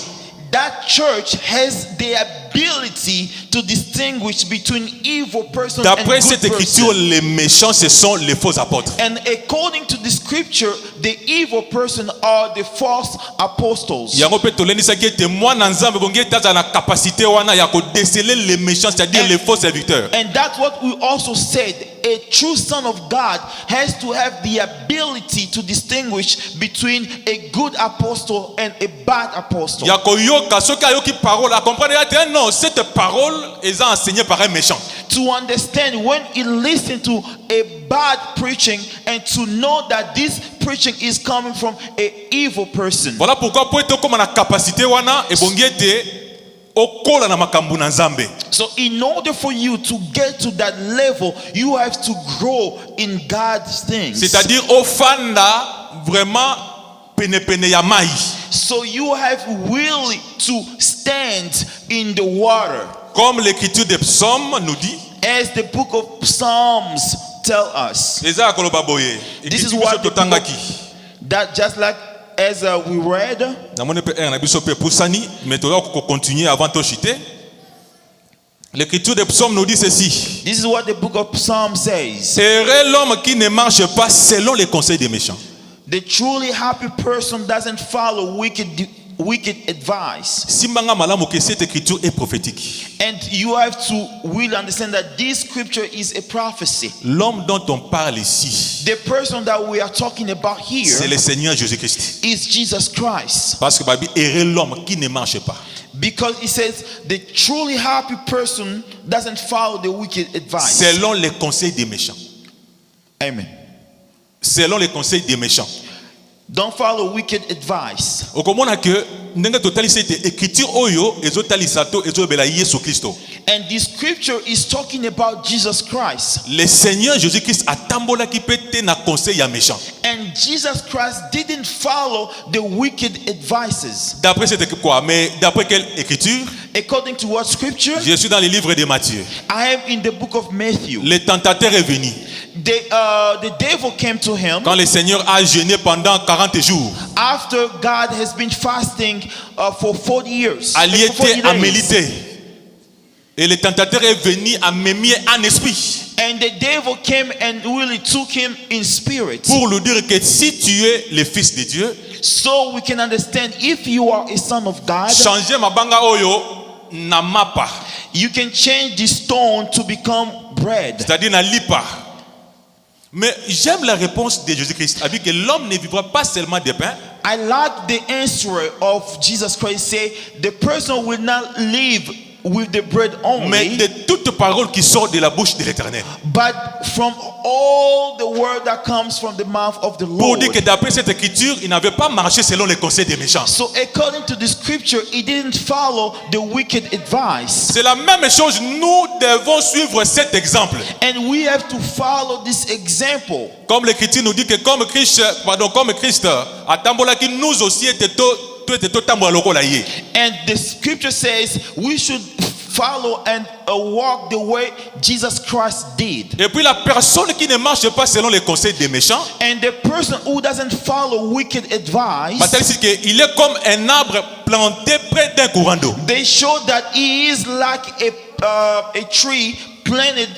That church has the ability to distinguish between evil person and D'après good cette écriture, person. les méchants, ce sont les faux apôtres. And according to the scripture, the evil person are the false apostles. Yango pe tolendisa ki ete mwana nzambe bongi etaza na capacité wana ya ko déceler les méchants, c'est-à-dire les faux serviteurs. And that's what we also said. A true son of God has to have the ability to distinguish between a good apostle and a bad apostle. Ya koyoka soki ayoki parole, a comprendre ete non, cette parole est enseignée par un méchant. To understand when he listens to a bad preaching and to know that this preaching is coming from an evil person. Voilà pourquoi pour être comme na capacité wana ebongi ete okola na makambo na Nzambe. So in order for you to get to that level, you have to grow in God's things. C'est-à-dire ofanda vraiment pene ya mai. So you have really to stand in the water. Comme l'écriture des psaumes nous dit. As the book of Psalms tell us. Eza koloba boye. This is what the book of, that just like as we read. Na mone pe na biso pe pusani, mais to ko continuer avant to chiter. L'écriture des psaumes nous dit ceci. This is what the book of Psalms says. Heureux l'homme qui ne marche pas selon les conseils des méchants. The truly happy person doesn't follow wicked advice. Simbanga malamu que cette écriture est prophétique. And you have to really understand that this scripture is a prophecy. L'homme dont on parle ici, The person that we are talking about here c'est le Seigneur Jésus-Christ. is Jesus Christ. Parce que Bible heureux l'homme qui ne marche pas. Because it says the truly happy person doesn't follow the wicked advice. Selon les conseils des méchants. Amen. Selon les conseils des méchants. Don't follow wicked advice. Okomona que ndenge totali cette écriture oyo ezotalisato ezobela Yesu Kristo. And this scripture is talking about Jesus Christ. Le Seigneur Jésus-Christ atambolaki pete na conseil ya méchant. And Jesus Christ didn't follow the wicked advices. D'après cette quoi? Mais d'après quelle écriture? According to what scripture? Je suis dans le livre de Matthieu. I am in the book of Matthew. Le tentateur est venu. The devil came to him Quand le Seigneur a jeûné pendant 40 jours. after God has been fasting for 40 years. Ali for 40 était à days. méditer. Et le tentateur est venu à mémier en esprit. And the devil came and really took him in spirit. Pour lui dire que si tu es le fils de Dieu, So we can understand if you are a son of God, changer mabanga oyo na mapa. you can change the stone to become bread. C'est-à-dire na lipa. Mais j'aime la réponse de Jésus-Christ. Il dit que l'homme ne vivra pas seulement de pain. I like the answer of Jesus Christ. Say the person will not live with the bread Mais only, de toute parole qui sort de la bouche de l'Éternel. but from all the word that comes from the mouth of the Pour Lord. dire que d'après cette écriture, il n'avait pas marché selon les conseils des méchants. So according to the scripture, he didn't follow the wicked advice. C'est la même chose. Nous devons suivre cet exemple. And we have to follow this example. Comme l'écriture nous dit que comme Christ a tambolaki, nous aussi étions And the scripture says we should follow and walk the way Jesus Christ did. Et puis la personne qui ne marche pas selon les conseils des méchants, And the person who doesn't follow wicked advice, il est comme un arbre planté près d'un courant d'eau. they show that he is like a tree planted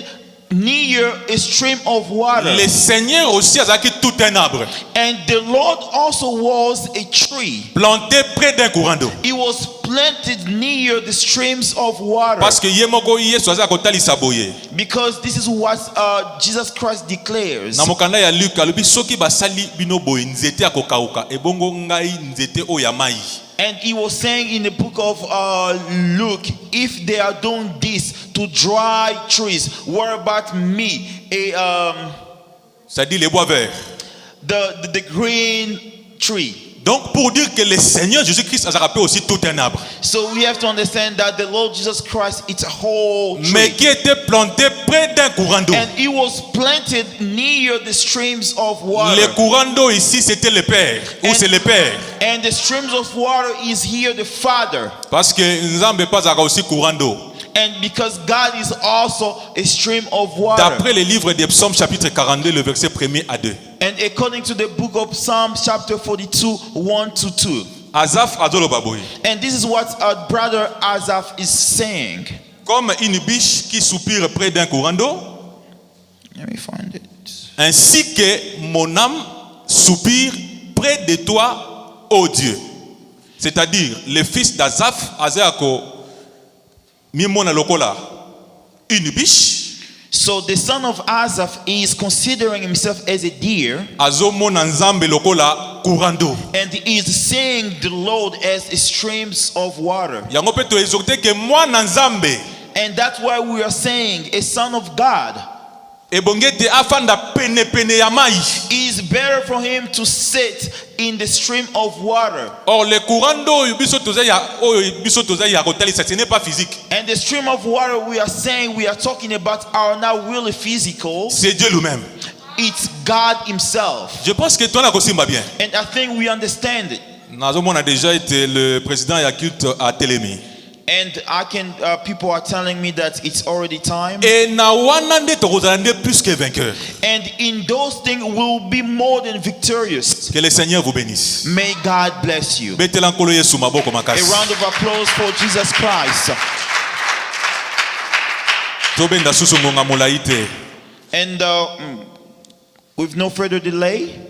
near a stream of water. Le Seigneur aussi a acquis tout un arbre And the Lord also was a tree. planté près d'un courant d'eau. He was planted near the streams of water. Parce que yemoko Yesu aza kotalisa boye. Because this is what Jesus Christ declares. Na mokanda ya Luc alobi soki basali bino boye nzete akokauka ebongo ngai nzete oyo ya mai. And he was saying in the book of Luke, if they are doing this to dry trees, what about me? Ça dit les bois verts. The green tree. Donc pour dire que le Seigneur Jésus-Christ a rappelé aussi tout un arbre. So we have to understand that the Lord Jesus Christ, it's a whole tree. Mais qui était planté près d'un courant d'eau. And he was planted near the streams of water. Le courant d'eau ici c'était le Père. Ou c'est le Père. And the streams of water is here the Father. Parce que Nzambe pas aussi courant d'eau. And because God is also a stream of water. D'après le livre des Psaumes chapitre 42 le verset 1er à 2. And according to the book of Psalms chapter 42 1-2. Asaph azoloba boye. And this is what our brother Asaph is saying. Comme une biche qui soupire près d'un courant d'eau. Let me find it. Ainsi que mon âme soupire près de toi, ô Dieu. C'est-à-dire le fils d'Asaph Azéako Mimona Lokola une biche. So the son of Asaph is considering himself as a deer. Azomona Nzambe Lokola courant d'eau. And he is seeing the Lord as streams of water. Yango pe to exhorter que moi na Nzambe. And that's why we are saying a son of God. Ebongete afanda pene pene ya mai. It is better for him to sit in the stream of water. Or le courant d'eau biso toza ya kotalisa ce n'est pas physique. And the stream of water we are saying, we are talking about, are not really physical. C'est Dieu lui-même. It's God himself. Je pense que toi na kosimba bien. And I think we understand it. Nazomona déjà été le président ya culte à Télémi. And I can people are telling me that it's already time. Et na wana nde tokozala nde plus que vainqueur. And in those things we'll be more than victorious. Que le Seigneur vous bénisse. May God bless you. Betela nkolo Yesu maboko makasi. A round of applause for Jesus Christ. Tobenda susu ngonga molai te. And with no further delay,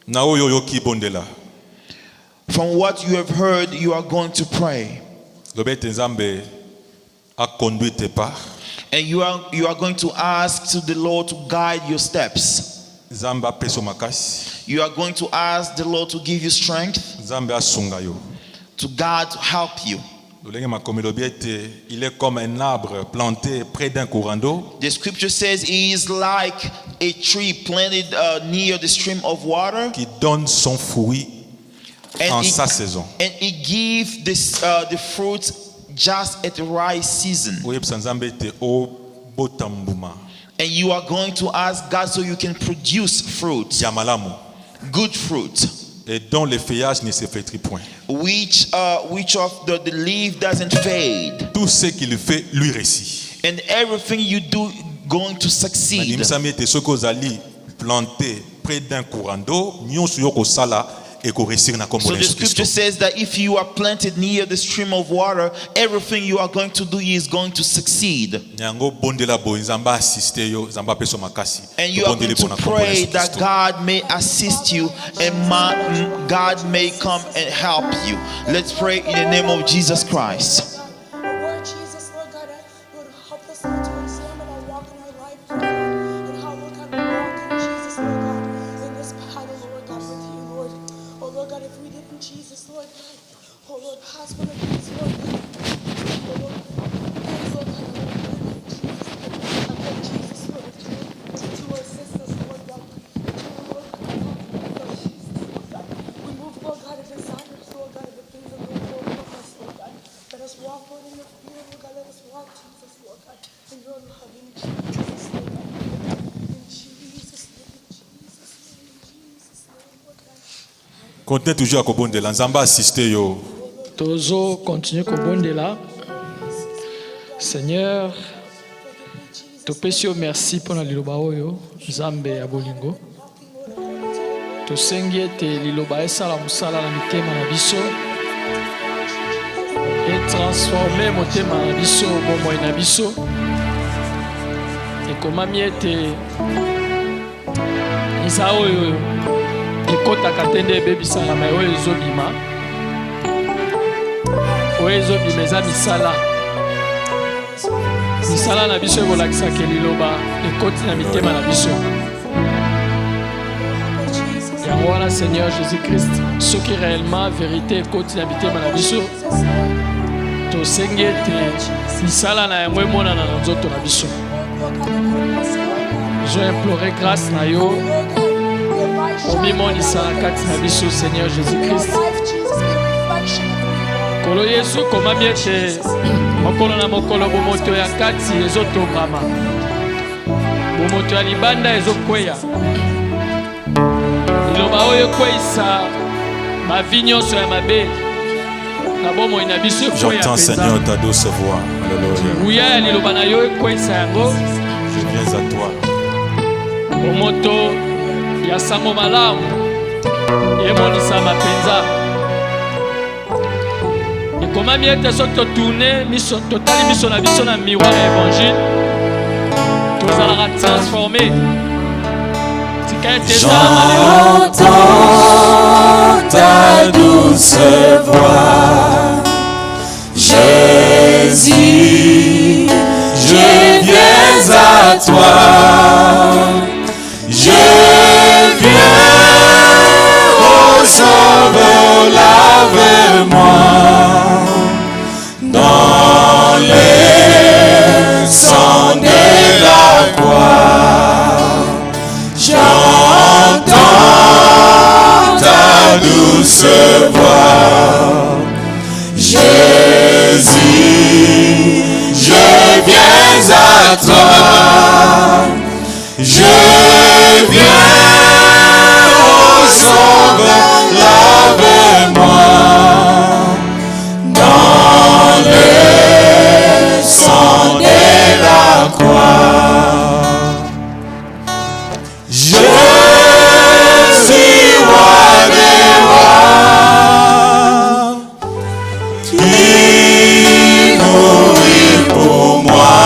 Na oyo yoki bondela. from what you have heard, you are going to pray. Lobete nzambe a conduit tes pas. And you are going to ask to the Lord to guide your steps. Nzambe apeso makasi. You are going to ask the Lord to give you strength, Nzambe asunga yo. to God to help you. Lolenge makomi lobiete, il est comme un arbre planté près d'un courant d'eau. The scripture says he is like a tree planted near the stream of water, Qui donne son fruit en and sa saison. he gives the fruit just at the right season. Oyebisa nzambe te o botambuma. And you are going to ask God so you can produce fruit, Ya malamu. good fruit, Et dont le feuillage ne se flétrit point. which of the leaf doesn't fade, Tout ce qu'il fait lui réussit. and everything you do going to succeed. Nanimisami ete soki ozali planté près d'un courant d'eau, nyonso yo kosala ekoresir na kombo So na the Yesu scripture Kristo. says that if you are planted near the stream of water, everything you are going to do is going to succeed. Yango bondela boye nzambe asiste yo, nzambe apeso makasi. And you are going Tobondeli to mpona kombo na pray Yesu that Kristo. God may assist you and God may come and help you. Let's pray in the name of Jesus Christ. Lord Jesus, Lord God, Lord, help us Lord, to examine our walk in our life, Lord God, and how, Lord God, we walk in Jesus, Lord God, in this battle, Lord God, with you, Lord. Oh, Lord God, if we didn't Jesus, Lord God, oh, Lord, pass one of these, Lord God, oh, Lord, please, Lord God, I pray, Jesus, Lord, to assist us, Lord God, Lord Jesus, Lord God, remove, Lord God, the desires, Lord God, of the things that we want for us, Lord God. Let us walk, Lord, in your fear, Lord God. Let us walk, Jesus, Lord God, in your love, in Jesus, Lord God. In Jesus' name, in Jesus' name, Lord God. Continue toujours à kobondela, nzambe asiste yo. Tozo continue kobondela. Seigneur, topesi yo merci mpona liloba oyo nzambe ya bolingo. Tosengi ete liloba esala mosala na mitema na biso, etransforme motema na biso, bomoi na biso. Ekomami ete liza oyo ekotaka te nde ebebisaka me oyo ezobima. Oyo ezobima eza misala. Misala na biso ekolakisaka liloba ekoti na mitema na biso. Yango wana Seigneur Jésus-Christ, soki réellement vérité ekoti na mitema na biso, tosengi ete misala na yango emonana na nzoto na biso. Je implore grâce na yo omimonisa na kati na biso Seigneur Jésus-Christ. Kolo Yesu komami ete mokolo na mokolo bomoto ya kati ezotongama, bomoto ya libanda ezokweya. Liloba oyo ekweyisa bavi nyonso ya mabe na bomoi na biso ekweya J'entends penza. Seigneur ta douce voix. Alléluia. Nguya ya liloba na yo ekweyisa yango. Je viens à toi. Bomoto ya sango malamu emonisa mapenza. Ekomami ete soki totourne miso, totali miso na biso na miroir ya évangile, tozalaka transformé. Tika ete ezala malelo. J'entends ta douce voix, Jésus, je viens à toi, je viens, ô Sauveur, lave-moi dans les sangs de la croix. J'entends ta douce voix, Jésus, je viens à toi, je viens, ô Sauveur, lave-moi dans le sang de la croix. Je suis roi des rois, qui mourit pour moi.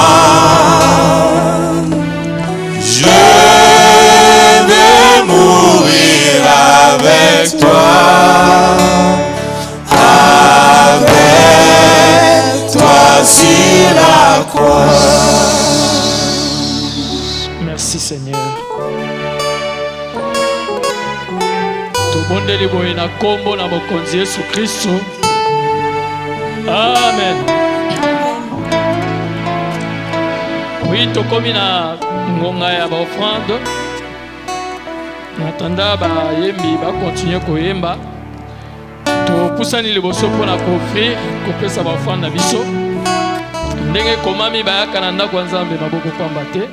Merci Seigneur. Tobondeli boye na kombo na mokonzi Yesu Kristo. Amen. Oui, tokomi na ngonga ya ba offrande. Natanda ba yembi ba continuer koyemba. To pusani liboso pona ko offrir ko pesa ba offrande na biso. Ndenge komami ba yakana ndako nzambe maboko pamba te.